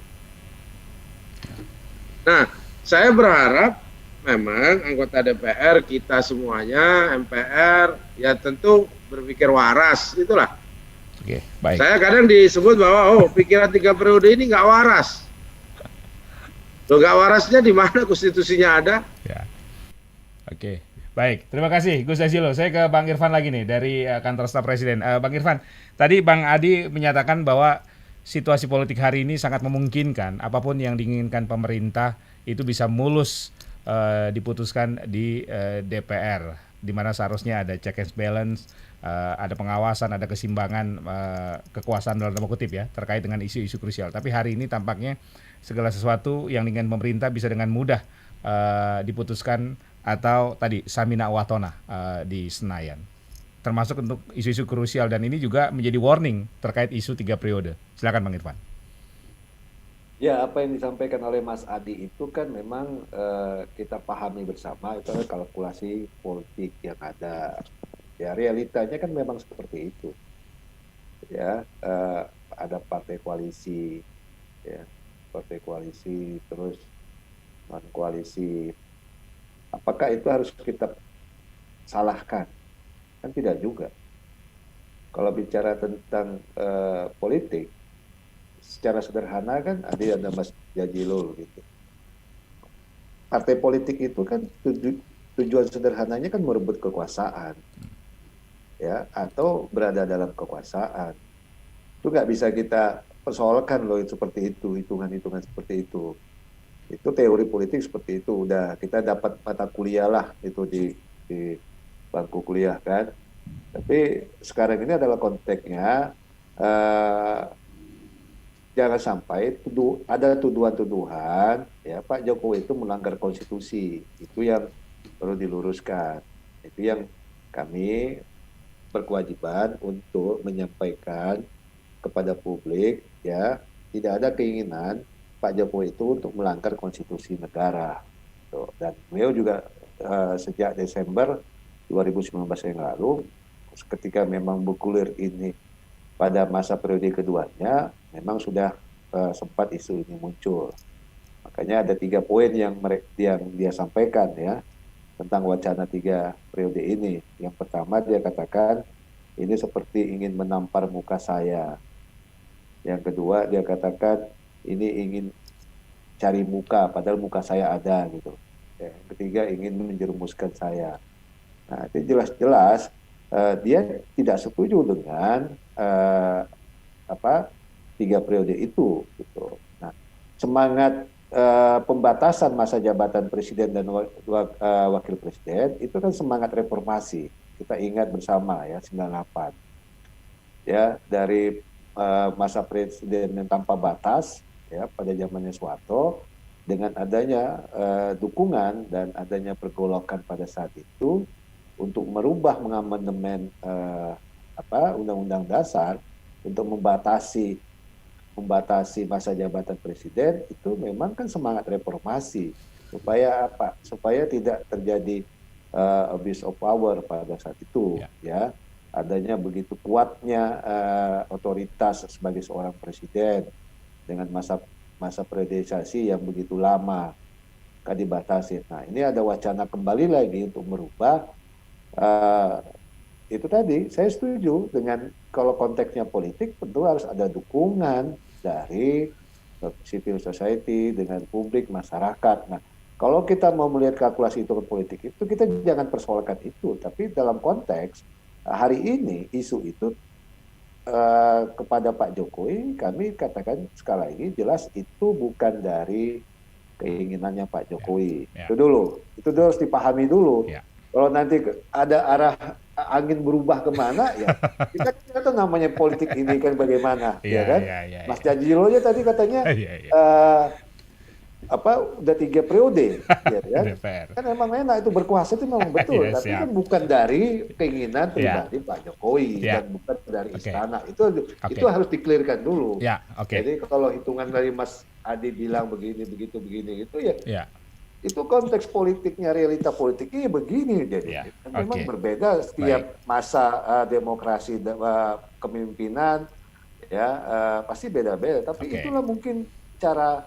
Nah, saya berharap memang anggota DPR kita semuanya, MPR, ya tentu berpikir waras, itulah. Oke, baik. Saya kadang disebut bahwa pikiran 3 periode ini nggak waras. Loh, nggak warasnya di mana konstitusinya ada? Ya. Oke, baik. Terima kasih Gus Jazilul. Saya ke Bang Irfan lagi nih dari kantor staf Presiden. Bang Irfan, tadi Bang Adi menyatakan bahwa situasi politik hari ini sangat memungkinkan apapun yang diinginkan pemerintah itu bisa mulus diputuskan di DPR, di mana seharusnya ada check and balance, ada pengawasan, ada keseimbangan kekuasaan dalam tanda kutip ya terkait dengan isu-isu krusial. Tapi hari ini tampaknya segala sesuatu yang diinginkan pemerintah bisa dengan mudah diputuskan atau tadi samina wa atona di Senayan, termasuk untuk isu-isu krusial, dan ini juga menjadi warning terkait isu 3 periode. Silakan Bang Irfan. Ya, apa yang disampaikan oleh Mas Adi itu kan memang kita pahami bersama, itu adalah kalkulasi politik yang ada. Ya, realitanya kan memang seperti itu. Ya, ada partai koalisi, ya, terus non koalisi. Apakah itu harus kita salahkan? Kan tidak juga. Kalau bicara tentang politik, secara sederhana kan ada Mas Jazilul gitu. Partai politik itu kan tujuan sederhananya kan merebut kekuasaan, ya, atau berada dalam kekuasaan. Itu nggak bisa kita persoalkan loh seperti itu, hitungan-hitungan seperti itu. Itu teori politik seperti itu. Udah kita dapat mata kuliah lah itu di bangku kuliah kan. Tapi sekarang ini adalah konteksnya. Jangan sampai ada tuduhan-tuduhan ya Pak Jokowi itu melanggar konstitusi. Itu yang perlu diluruskan. Itu yang kami berkewajiban untuk menyampaikan kepada publik, ya, tidak ada keinginan Pak Jokowi itu untuk melanggar konstitusi negara. Dan beliau juga sejak Desember 2019 yang lalu, ketika memang bergulir ini pada masa periode keduanya, memang sudah sempat isu ini muncul. Makanya ada 3 poin yang dia sampaikan ya tentang wacana 3 periode ini. Yang pertama dia katakan ini seperti ingin menampar muka saya. Yang kedua dia katakan ini ingin cari muka padahal muka saya ada gitu. Yang ketiga ingin menjerumuskan saya. Nah, itu jelas-jelas dia tidak setuju dengan 3 periode itu gitu. Nah, semangat pembatasan masa jabatan presiden dan wakil presiden itu kan semangat reformasi. Kita ingat bersama ya 98. Ya, dari masa presiden yang tanpa batas ya pada zamannya Soeharto, dengan adanya dukungan dan adanya pergolakan pada saat itu untuk merubah mengamandemen Undang-Undang Dasar untuk membatasi masa jabatan presiden, itu memang kan semangat reformasi supaya apa? Supaya tidak terjadi abuse of power pada saat itu ya. Adanya begitu kuatnya otoritas sebagai seorang presiden dengan masa periodisasi yang begitu lama. kan dibatasi. Nah, ini ada wacana kembali lagi untuk merubah. eh, itu tadi saya setuju dengan kalau konteksnya politik tentu harus ada dukungan dari civil society dengan publik masyarakat. Nah, kalau kita mau melihat kalkulasi hitungan politik itu kita jangan persoalkan itu, tapi dalam konteks hari ini isu itu kepada Pak Jokowi kami katakan sekali lagi jelas itu bukan dari keinginannya Pak Jokowi. Ya. Itu dulu harus dipahami dulu. Ya. Kalau nanti ada arah angin berubah kemana, ya kita tahu namanya politik ini kan bagaimana, ya kan? Mas Jazilo aja tadi katanya udah 3 periode, ya kan? Kan emang enak itu berkuasa itu memang betul, tapi kan bukan dari keinginan pribadi Pak Jokowi dan bukan dari istana. Itu harus dikelirkan dulu. Jadi kalau hitungan dari Mas Adi bilang begini gitu ya. Itu konteks politiknya, realita politiknya begini jadi. Memang berbeda setiap masa demokrasi kepemimpinan ya pasti beda-beda. Tapi itulah mungkin cara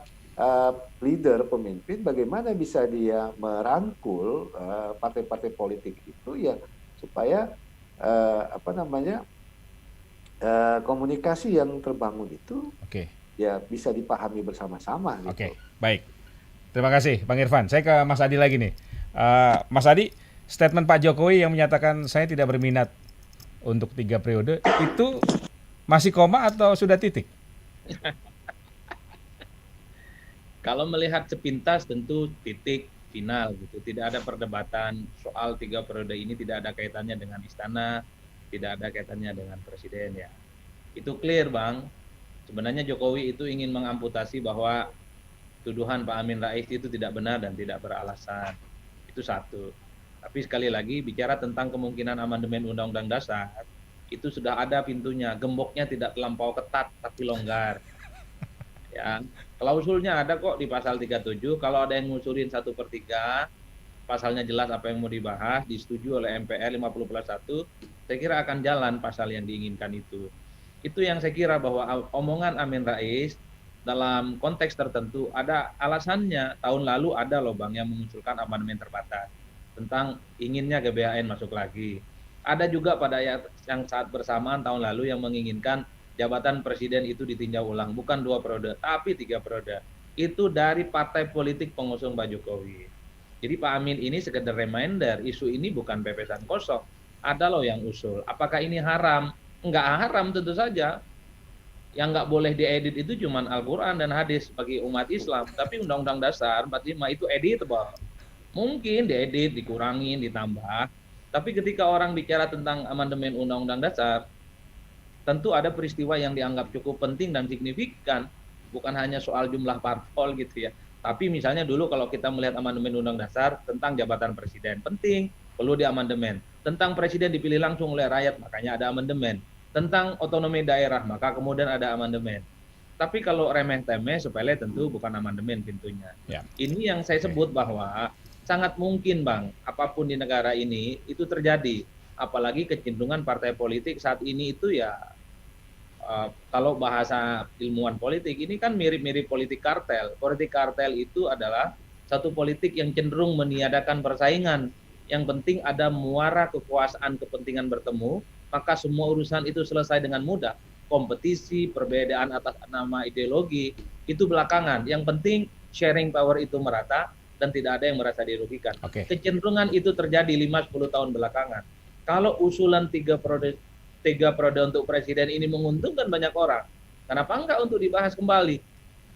leader pemimpin bagaimana bisa dia merangkul partai-partai politik itu ya supaya komunikasi yang terbangun itu ya bisa dipahami bersama-sama. Gitu. Baik. Terima kasih Bang Irfan. Saya ke Mas Adi lagi nih. Mas Adi, statement Pak Jokowi yang menyatakan saya tidak berminat untuk 3 periode itu masih koma atau sudah titik? Kalau melihat sepintas tentu titik final gitu. Tidak ada perdebatan soal 3 periode ini, tidak ada kaitannya dengan istana, tidak ada kaitannya dengan presiden ya. Itu clear Bang. Sebenarnya Jokowi itu ingin mengamputasi bahwa tuduhan Pak Amin Rais itu tidak benar dan tidak beralasan. Itu satu. Tapi sekali lagi bicara tentang kemungkinan amandemen Undang-Undang Dasar, itu sudah ada pintunya. Gemboknya tidak terlampau ketat tapi longgar. Ya, klausulnya ada kok di pasal 37. Kalau ada yang ngusulin 1/3, pasalnya jelas apa yang mau dibahas, disetujui oleh MPR 50+1, saya kira akan jalan pasal yang diinginkan itu. Itu yang saya kira bahwa omongan Amin Rais dalam konteks tertentu ada alasannya. Tahun lalu ada loh Bang yang mengusulkan amandemen terbatas tentang inginnya GBHN masuk lagi. Ada juga pada yang saat bersamaan tahun lalu yang menginginkan jabatan presiden itu ditinjau ulang, bukan 2 periode tapi 3 periode. Itu dari partai politik pengusung Pak Jokowi. Jadi Pak Amin ini sekedar reminder, isu ini bukan pepesan kosong. Ada loh yang usul. Apakah ini haram? Enggak haram tentu saja. Yang nggak boleh diedit itu cuma Al-Quran dan hadis bagi umat Islam. Tapi Undang-Undang Dasar 45 itu editable. Mungkin diedit, dikurangin, ditambah. Tapi ketika orang bicara tentang amandemen Undang-Undang Dasar, tentu ada peristiwa yang dianggap cukup penting dan signifikan. Bukan hanya soal jumlah parpol gitu ya. Tapi misalnya dulu kalau kita melihat amandemen Undang-Undang Dasar tentang jabatan presiden, penting, perlu diamandemen. Tentang presiden dipilih langsung oleh rakyat, makanya ada amandemen. Tentang otonomi daerah, maka kemudian ada amandemen. Tapi kalau remeh-temeh, sepele tentu bukan amandemen pintunya. Ini yang saya sebut bahwa sangat mungkin Bang, apapun di negara ini itu terjadi. Apalagi kecenderungan partai politik saat ini itu ya, kalau bahasa ilmuwan politik, ini kan mirip-mirip politik kartel. Politik kartel itu adalah satu politik yang cenderung meniadakan persaingan. Yang penting ada muara kekuasaan kepentingan bertemu, maka semua urusan itu selesai dengan mudah. Kompetisi, perbedaan atas nama ideologi, itu belakangan. Yang penting sharing power itu merata dan tidak ada yang merasa dirugikan. Kecenderungan itu terjadi 5-10 tahun belakangan. Kalau usulan 3 periode untuk presiden ini menguntungkan banyak orang, kenapa enggak untuk dibahas kembali?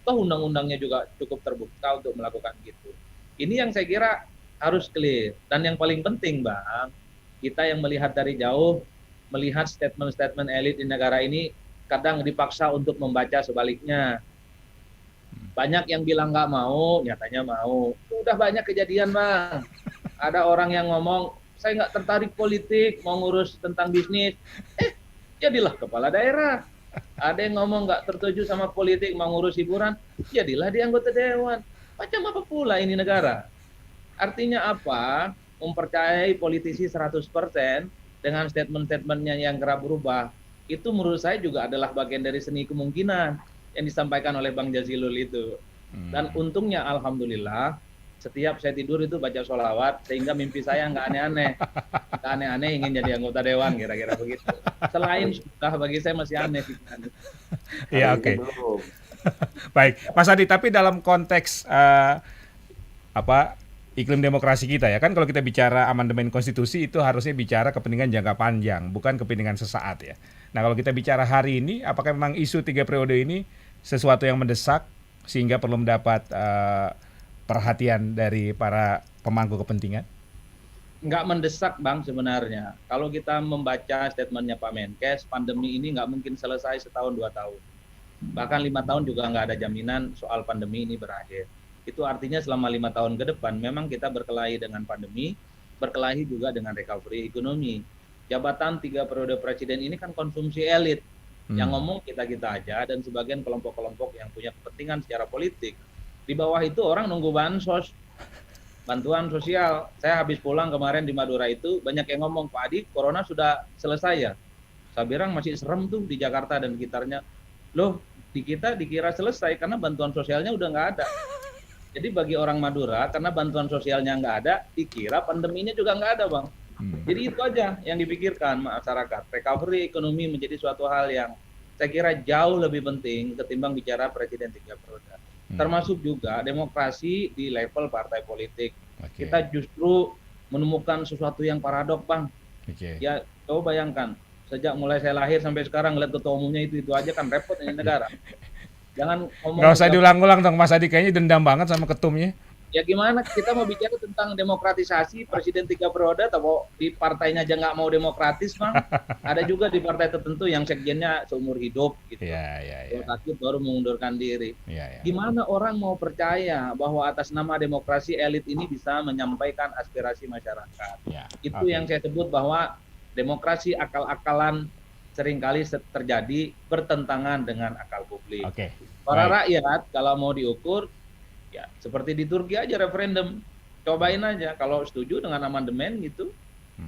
Toh undang-undangnya juga cukup terbuka untuk melakukan gitu. Ini yang saya kira harus clear. Dan yang paling penting Bang, kita yang melihat dari jauh, melihat statement-statement elit di negara ini kadang dipaksa untuk membaca sebaliknya. Banyak yang bilang nggak mau, nyatanya mau. Udah banyak kejadian Bang. Ada orang yang ngomong, saya nggak tertarik politik, mau ngurus tentang bisnis. Jadilah kepala daerah. Ada yang ngomong nggak tertuju sama politik, mau ngurus hiburan. Jadilah dia anggota dewan. Macam apa pula ini negara? Artinya apa? Mempercayai politisi 100%, dengan statement-statementnya yang kerap berubah, itu menurut saya juga adalah bagian dari seni kemungkinan yang disampaikan oleh Bang Jazilul itu. Dan untungnya alhamdulillah setiap saya tidur itu baca sholawat, sehingga mimpi saya nggak aneh-aneh. Nggak aneh-aneh ingin jadi anggota dewan, kira-kira begitu. Selain sudah bagi saya masih aneh. Iya, Hari oke. ini belum. Baik, Mas Adi, tapi dalam konteks iklim demokrasi kita ya kan, kalau kita bicara amandemen konstitusi itu harusnya bicara kepentingan jangka panjang, bukan kepentingan sesaat ya. Nah, kalau kita bicara hari ini, apakah memang isu 3 periode ini sesuatu yang mendesak sehingga perlu mendapat perhatian dari para pemangku kepentingan? Nggak mendesak, Bang, sebenarnya. Kalau kita membaca statementnya Pak Menkes, pandemi ini nggak mungkin selesai setahun 2 tahun. Bahkan 5 tahun juga nggak ada jaminan soal pandemi ini berakhir. Itu artinya selama 5 tahun ke depan memang kita berkelahi dengan pandemi, berkelahi juga dengan recovery ekonomi. Jabatan 3 periode presiden ini kan konsumsi elit. Yang ngomong kita-kita aja dan sebagian kelompok-kelompok yang punya kepentingan secara politik. Di bawah itu orang nunggu bansos, bantuan sosial. Saya habis pulang kemarin di Madura itu, banyak yang ngomong, Pak Adi, corona sudah selesai ya? Saya bilang masih serem tuh di Jakarta dan sekitarnya. Loh, di kita dikira selesai karena bantuan sosialnya udah nggak ada. Jadi bagi orang Madura, karena bantuan sosialnya nggak ada, dikira pandeminya juga nggak ada, Bang. Jadi itu aja yang dipikirkan masyarakat. Recovery ekonomi menjadi suatu hal yang saya kira jauh lebih penting ketimbang bicara presiden 3 periode. Termasuk juga demokrasi di level partai politik. Oke. Kita justru menemukan sesuatu yang paradok, Bang. Oke. Ya, coba bayangkan, sejak mulai saya lahir sampai sekarang ngeliat ketua umumnya itu aja kan repot ini negara. Jangan ngomong Nggak usah diulang-ulang dong, Mas Adi, kayaknya dendam banget sama ketumnya. ya gimana kita mau bicara tentang demokratisasi presiden 3 periode atau di partainya aja nggak mau demokratis, Bang. Ada juga di partai tertentu yang sekjennya seumur hidup gitu. Iya. Kalau sakit baru mengundurkan diri. Iya. Gimana orang mau percaya bahwa atas nama demokrasi elit ini bisa menyampaikan aspirasi masyarakat? Ya, Itu oke. yang saya sebut bahwa demokrasi akal-akalan seringkali terjadi bertentangan dengan akal publik. Oke. Para Baik. rakyat kalau mau diukur, ya seperti di Turki aja referendum. Cobain aja, kalau setuju dengan amandemen gitu,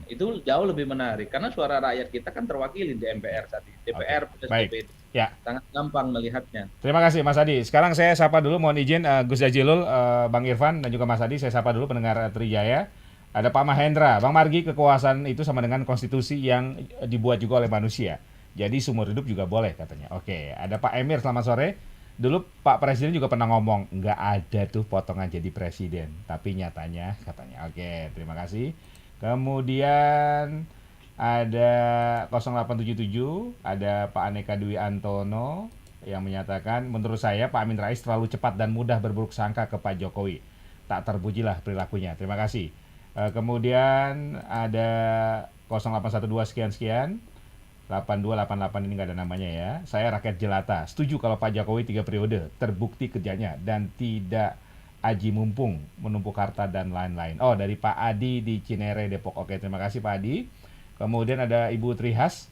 itu jauh lebih menarik. Karena suara rakyat kita kan terwakili di MPR saat ini. DPR plus Baik. DPD. Ya. Sangat gampang melihatnya. Terima kasih Mas Adi. Sekarang saya sapa dulu, mohon izin Gus Jazilul, Bang Irfan dan juga Mas Adi, saya sapa dulu pendengar Trijaya. Ada Pak Mahendra, Bang Margi, kekuasaan itu sama dengan konstitusi yang dibuat juga oleh manusia. Jadi seumur hidup juga boleh katanya. Oke, ada Pak Emir, selamat sore. Dulu Pak Presiden juga pernah ngomong, nggak ada tuh potongan jadi presiden. Tapi nyatanya katanya. Oke, terima kasih. Kemudian ada 0877, ada Pak Aneka Dwi Antono yang menyatakan, menurut saya Pak Amin Rais terlalu cepat dan mudah berburuk sangka ke Pak Jokowi. Tak terpujilah perilakunya. Terima kasih. Kemudian ada 0812 sekian-sekian. 8288 ini nggak ada namanya ya. Saya rakyat jelata. Setuju kalau Pak Jokowi 3 periode, terbukti kerjanya dan tidak aji mumpung, menumpuk harta dan lain-lain. Oh, dari Pak Adi di Cinere, Depok. Oke, terima kasih Pak Adi. Kemudian ada Ibu Trihas.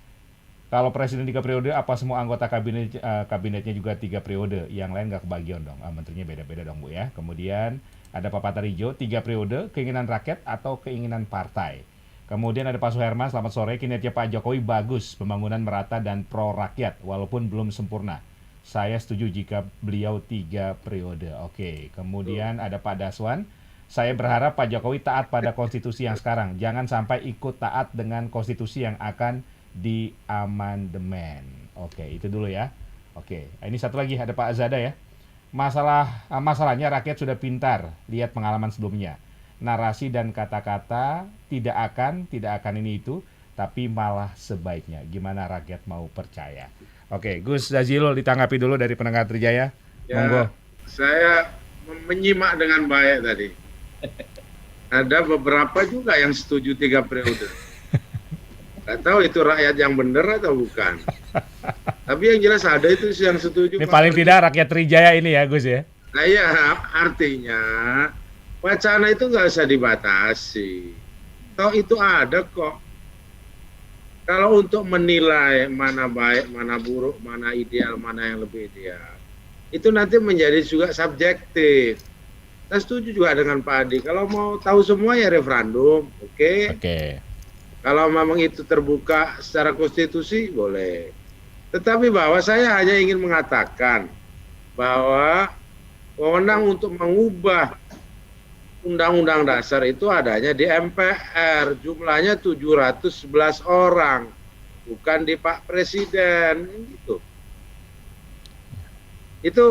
Kalau presiden 3 periode, apa semua anggota kabinetnya juga 3 periode? Yang lain nggak kebagian dong. Menterinya beda-beda dong Bu ya. Kemudian ada Pak Patarijo, 3 periode, keinginan rakyat atau keinginan partai. Kemudian ada Pak Suherman, selamat sore. Kinerja Pak Jokowi bagus, pembangunan merata dan pro rakyat, walaupun belum sempurna. Saya setuju jika beliau 3 periode. Oke, kemudian ada Pak Daswan. Saya berharap Pak Jokowi taat pada konstitusi yang sekarang. Jangan sampai ikut taat dengan konstitusi yang akan diamandemen. Oke, itu dulu ya. Oke, ini satu lagi ada Pak Azada ya. Masalahnya rakyat sudah pintar, lihat pengalaman sebelumnya. Narasi dan kata-kata tidak akan ini itu, tapi malah sebaiknya. Gimana rakyat mau percaya? Oke, Gus Jazilul ditanggapi dulu dari pendengar Trijaya. Ya, Monggo. saya menyimak dengan baik tadi. Ada beberapa juga yang setuju 3 periode. Nggak tahu itu rakyat yang benar atau bukan. Tapi yang jelas ada itu yang setuju. Ini paling tidak rakyat Trijaya ini ya Gus ya. Nah ya, artinya wacana itu nggak usah dibatasi. Toh itu ada kok. Kalau untuk menilai mana baik, mana buruk, mana ideal, mana yang lebih ideal, itu nanti menjadi juga subjektif. Saya setuju juga dengan Pak Adi. Kalau mau tahu semua ya referendum, oke. Kalau memang itu terbuka secara konstitusi, boleh. Tetapi bahwa saya hanya ingin mengatakan bahwa wewenang untuk mengubah Undang-Undang Dasar itu adanya di MPR, jumlahnya 711 orang, bukan di Pak Presiden, gitu.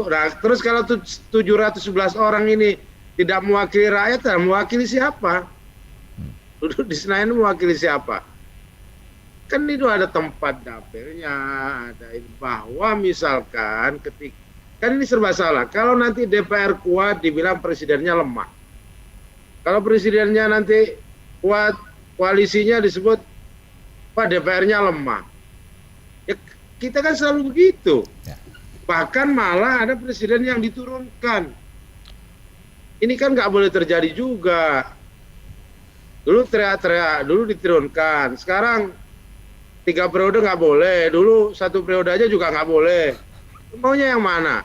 Nah, terus kalau 711 orang ini tidak mewakili rakyat, mewakili siapa? Duduk di Senayan mewakili siapa? Kan itu ada tempat dapilnya, ada bahwa misalkan ketika kan ini serba salah. Kalau nanti DPR kuat, dibilang presidennya lemah. Kalau presidennya nanti kuat, koalisinya disebut Pak DPR-nya lemah. Ya, kita kan selalu begitu. Ya. Bahkan malah ada presiden yang diturunkan. Ini kan nggak boleh terjadi juga. Dulu teriak-teriak, dulu diturunkan. Sekarang 3 periode nggak boleh. Dulu 1 periode aja juga nggak boleh. Maunya yang mana?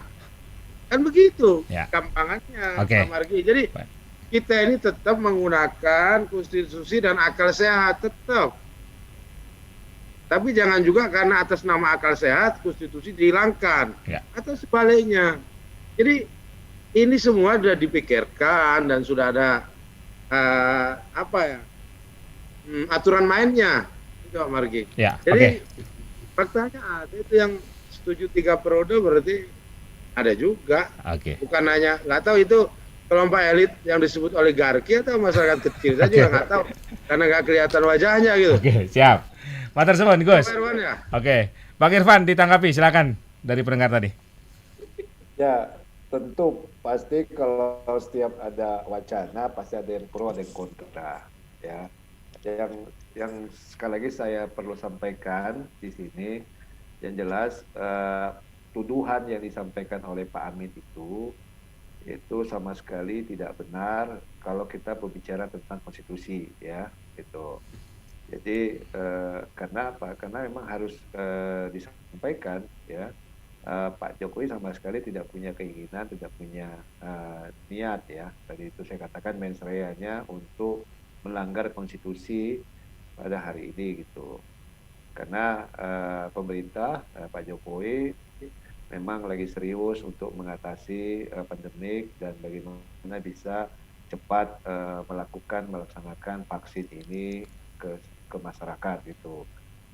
Kan begitu Ya. gampangannya, Oke. Pak Margi. Jadi kita ini tetap menggunakan konstitusi dan akal sehat tetap. Tapi jangan juga karena atas nama akal sehat konstitusi dihilangkan. Ya. Atau sebaliknya. Jadi ini semua sudah dipikirkan dan sudah ada aturan mainnya, itu Pak Margi. Ya, Jadi faktanya ada itu yang setuju 3 periode berarti ada juga. Oke. Bukan hanya nggak tahu itu kelompok elit yang disebut oligarki atau masyarakat kecil, saya juga nggak tahu karena nggak kelihatan wajahnya gitu. Oke, siap. Matur suwun, Gus. Pak Irwan ya. Oke, Bang Irfan ditanggapi, silakan dari pendengar tadi. Ya, tentu pasti kalau setiap ada wacana pasti ada yang pro, ada yang kontra, ya. Yang sekali lagi saya perlu sampaikan di sini, yang jelas tuduhan yang disampaikan oleh Pak Amin itu sama sekali tidak benar kalau kita berbicara tentang konstitusi, ya, gitu. Jadi karena apa? Karena memang harus disampaikan, ya. Pak Jokowi sama sekali tidak punya keinginan, tidak punya niat, ya. Tadi itu saya katakan mens reanya untuk melanggar konstitusi pada hari ini gitu. Karena pemerintah Pak Jokowi memang lagi serius untuk mengatasi pandemik dan bagaimana bisa cepat melaksanakan vaksin ini ke masyarakat gitu.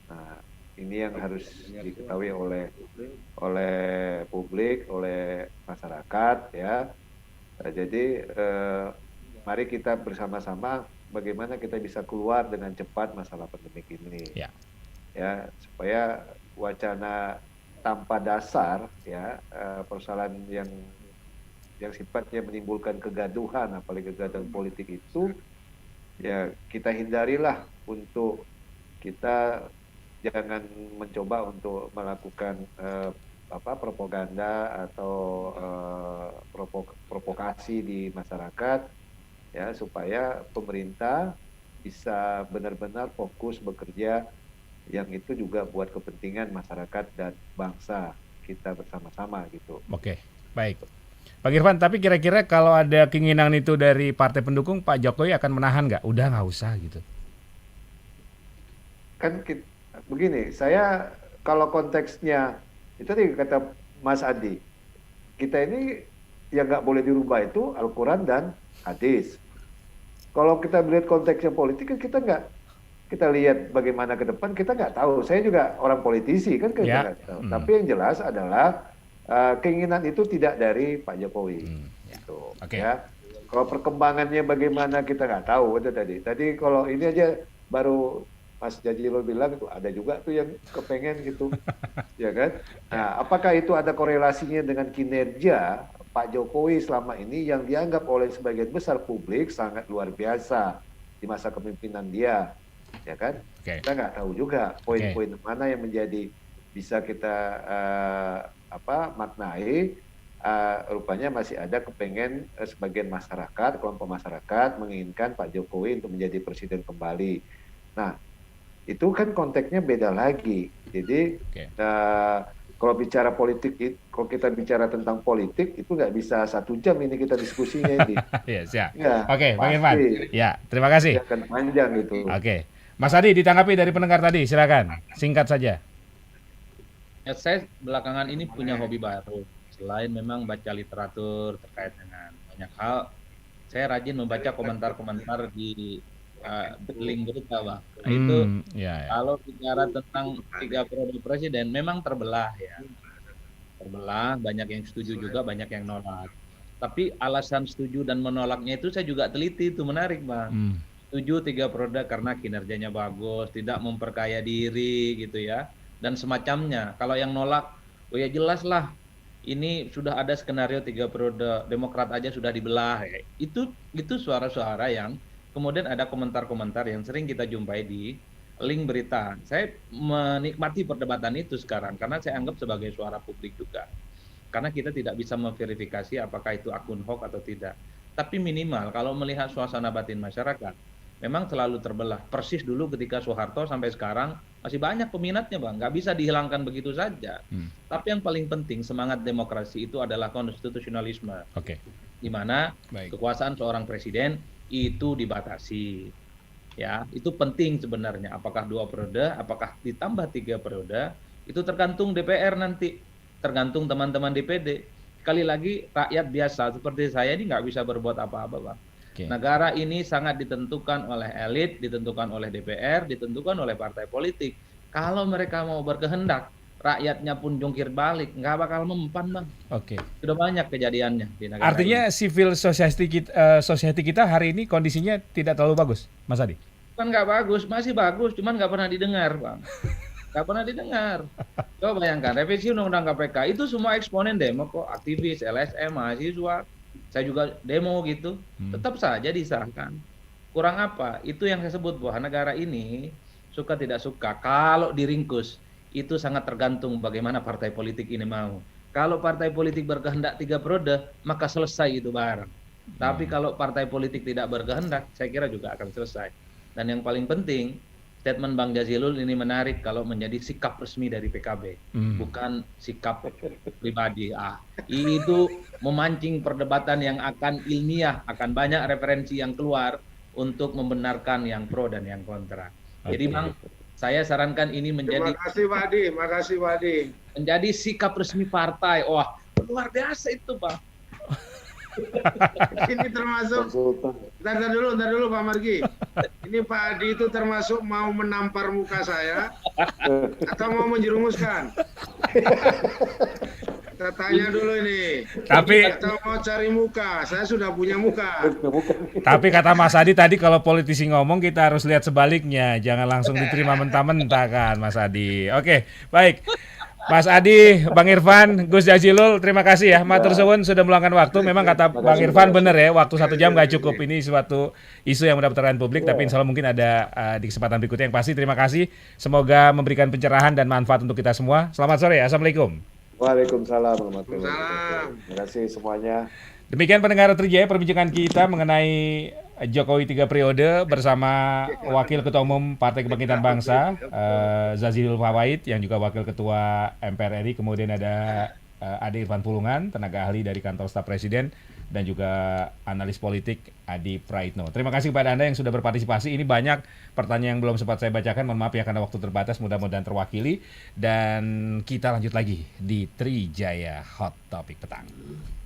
Nah, ini yang harus diketahui oleh publik, oleh masyarakat, ya. Jadi mari kita bersama-sama bagaimana kita bisa keluar dengan cepat masalah pandemik ini, ya, supaya wacana tanpa dasar, ya, persoalan yang sifatnya menimbulkan kegaduhan, apalagi kegaduhan politik itu, ya kita hindarilah untuk kita jangan mencoba untuk melakukan propaganda atau provokasi di masyarakat, ya, supaya pemerintah bisa benar-benar fokus bekerja yang itu juga buat kepentingan masyarakat dan bangsa kita bersama-sama gitu. Oke, baik. Bang Irfan, tapi kira-kira kalau ada keinginan itu dari partai pendukung, Pak Jokowi akan menahan nggak? Udah nggak usah gitu. Kan begini, saya kalau konteksnya itu tadi kata Mas Adi, kita ini yang nggak boleh dirubah itu Al-Quran dan hadis. Kalau kita melihat konteksnya politik kan kita lihat bagaimana ke depan, kita nggak tahu. Saya juga orang politisi kan, kita nggak tahu. Tapi yang jelas adalah keinginan itu tidak dari Pak Jokowi. Gitu, ya. Kalau perkembangannya bagaimana kita nggak tahu itu tadi. Tadi kalau ini aja baru Mas Jazilul bilang itu ada juga tuh yang kepengen gitu, ya kan? Nah, apakah itu ada korelasinya dengan kinerja Pak Jokowi selama ini yang dianggap oleh sebagian besar publik sangat luar biasa di masa kepemimpinan dia, ya kan? Kita nggak tahu juga poin-poin mana yang menjadi bisa kita maknai. Rupanya masih ada kepengen sebagian masyarakat, kelompok masyarakat menginginkan Pak Jokowi untuk menjadi presiden kembali. Nah, itu kan konteksnya beda lagi. Jadi kalau bicara politik, kalau kita bicara tentang politik itu nggak bisa 1 jam ini kita diskusinya ini. Ya, siap. Ya, Oke, Bang Irfan. Ya, terima kasih. Akan panjang gitu. Oke, Mas Adi ditanggapi dari pendengar tadi, silakan. Singkat saja. Ya, saya belakangan ini punya hobi baru. Selain memang baca literatur terkait dengan banyak hal, saya rajin membaca komentar-komentar di link berita, Bang. Nah, itu Ya, ya. kalau bicara tentang 3 periode presiden memang terbelah ya. Terbelah, banyak yang setuju juga, banyak yang nolak. Tapi alasan setuju dan menolaknya itu saya juga teliti, itu menarik, Bang. Hmm. Setuju 3 periode karena kinerjanya bagus, tidak memperkaya diri gitu ya, dan semacamnya. Kalau yang nolak, oh ya jelas lah, ini sudah ada skenario 3 periode, Demokrat aja sudah dibelah. Ya. Itu suara-suara yang kemudian ada komentar-komentar yang sering kita jumpai di link berita. Saya menikmati perdebatan itu sekarang karena saya anggap sebagai suara publik juga. Karena kita tidak bisa memverifikasi apakah itu akun hoax atau tidak. Tapi minimal kalau melihat suasana batin masyarakat, memang selalu terbelah. Persis dulu ketika Soeharto sampai sekarang masih banyak peminatnya, Bang. Nggak bisa dihilangkan begitu saja. Tapi yang paling penting semangat demokrasi itu adalah konstitusionalisme. Oke. Di mana Baik. kekuasaan seorang presiden itu dibatasi. Ya, itu penting sebenarnya. Apakah 2 periode, apakah ditambah 3 periode, itu tergantung DPR nanti, tergantung teman-teman DPD. Sekali lagi rakyat biasa seperti saya ini nggak bisa berbuat apa-apa, Bang. Oke. Negara ini sangat ditentukan oleh elit, ditentukan oleh DPR, ditentukan oleh partai politik. Kalau mereka mau berkehendak, rakyatnya pun jungkir balik, nggak bakal mempan, Bang. Oke. Sudah banyak kejadiannya di negara Artinya ini. civil society kita hari ini kondisinya tidak terlalu bagus, Mas Adi. Kan nggak bagus, masih bagus, cuman nggak pernah didengar, Bang. Nggak pernah didengar. Coba bayangkan, revisi Undang-Undang KPK, itu semua eksponen demo kok, aktivis, LSM, mahasiswa, saya juga demo gitu, tetap saja disahkan. Kurang apa? Itu yang saya sebut bahwa negara ini, suka tidak suka, kalau diringkus, itu sangat tergantung bagaimana partai politik ini mau. Kalau partai politik berkehendak 3 periode, maka selesai itu barang. Tapi kalau partai politik tidak berkehendak, saya kira juga akan selesai. Dan yang paling penting, statement Bang Jazilul ini menarik kalau menjadi sikap resmi dari PKB, bukan sikap pribadi. Itu memancing perdebatan yang akan ilmiah, akan banyak referensi yang keluar untuk membenarkan yang pro dan yang kontra. Jadi Bang, saya sarankan ini menjadi Terima kasih Pak Adi. menjadi sikap resmi partai. Wah, luar biasa itu, Bang. Ini termasuk, konsultan. ntar dulu Pak Margi. Ini Pak Adi itu termasuk mau menampar muka saya atau mau menjerumuskan? Kita tanya dulu ini. Tapi Atau mau cari muka? Saya sudah punya muka. Tapi kata Mas Adi tadi kalau politisi ngomong kita harus lihat sebaliknya, jangan langsung diterima mentah-mentah kan Mas Adi. Oke, baik. Mas Adi, Bang Irfan, Gus Jazilul, terima kasih ya. Matur suwun sudah meluangkan waktu. Memang kata Bang Irfan benar ya, waktu 1 jam nggak cukup. Ini suatu isu yang mendapat perhatian publik, tapi insya Allah mungkin ada di kesempatan berikutnya. Yang pasti terima kasih. Semoga memberikan pencerahan dan manfaat untuk kita semua. Selamat sore, Assalamualaikum. Waalaikumsalam warahmatullahi wabarakatuh. Waalaikumsalam. Terima kasih semuanya. Demikian pendengar Trijaya perbincangan kita mengenai Jokowi 3 periode bersama Wakil Ketua Umum Partai Kebangkitan Bangsa Jazilul Fawait yang juga Wakil Ketua MPR RI, kemudian ada Ade Irfan Pulungan, tenaga ahli dari Kantor Staf Presiden, dan juga analis politik Adi Praitno. Terima kasih kepada Anda yang sudah berpartisipasi. Ini banyak pertanyaan yang belum sempat saya bacakan, mohon maaf ya karena waktu terbatas, mudah-mudahan terwakili. Dan kita lanjut lagi di Trijaya Hot Topic Petang.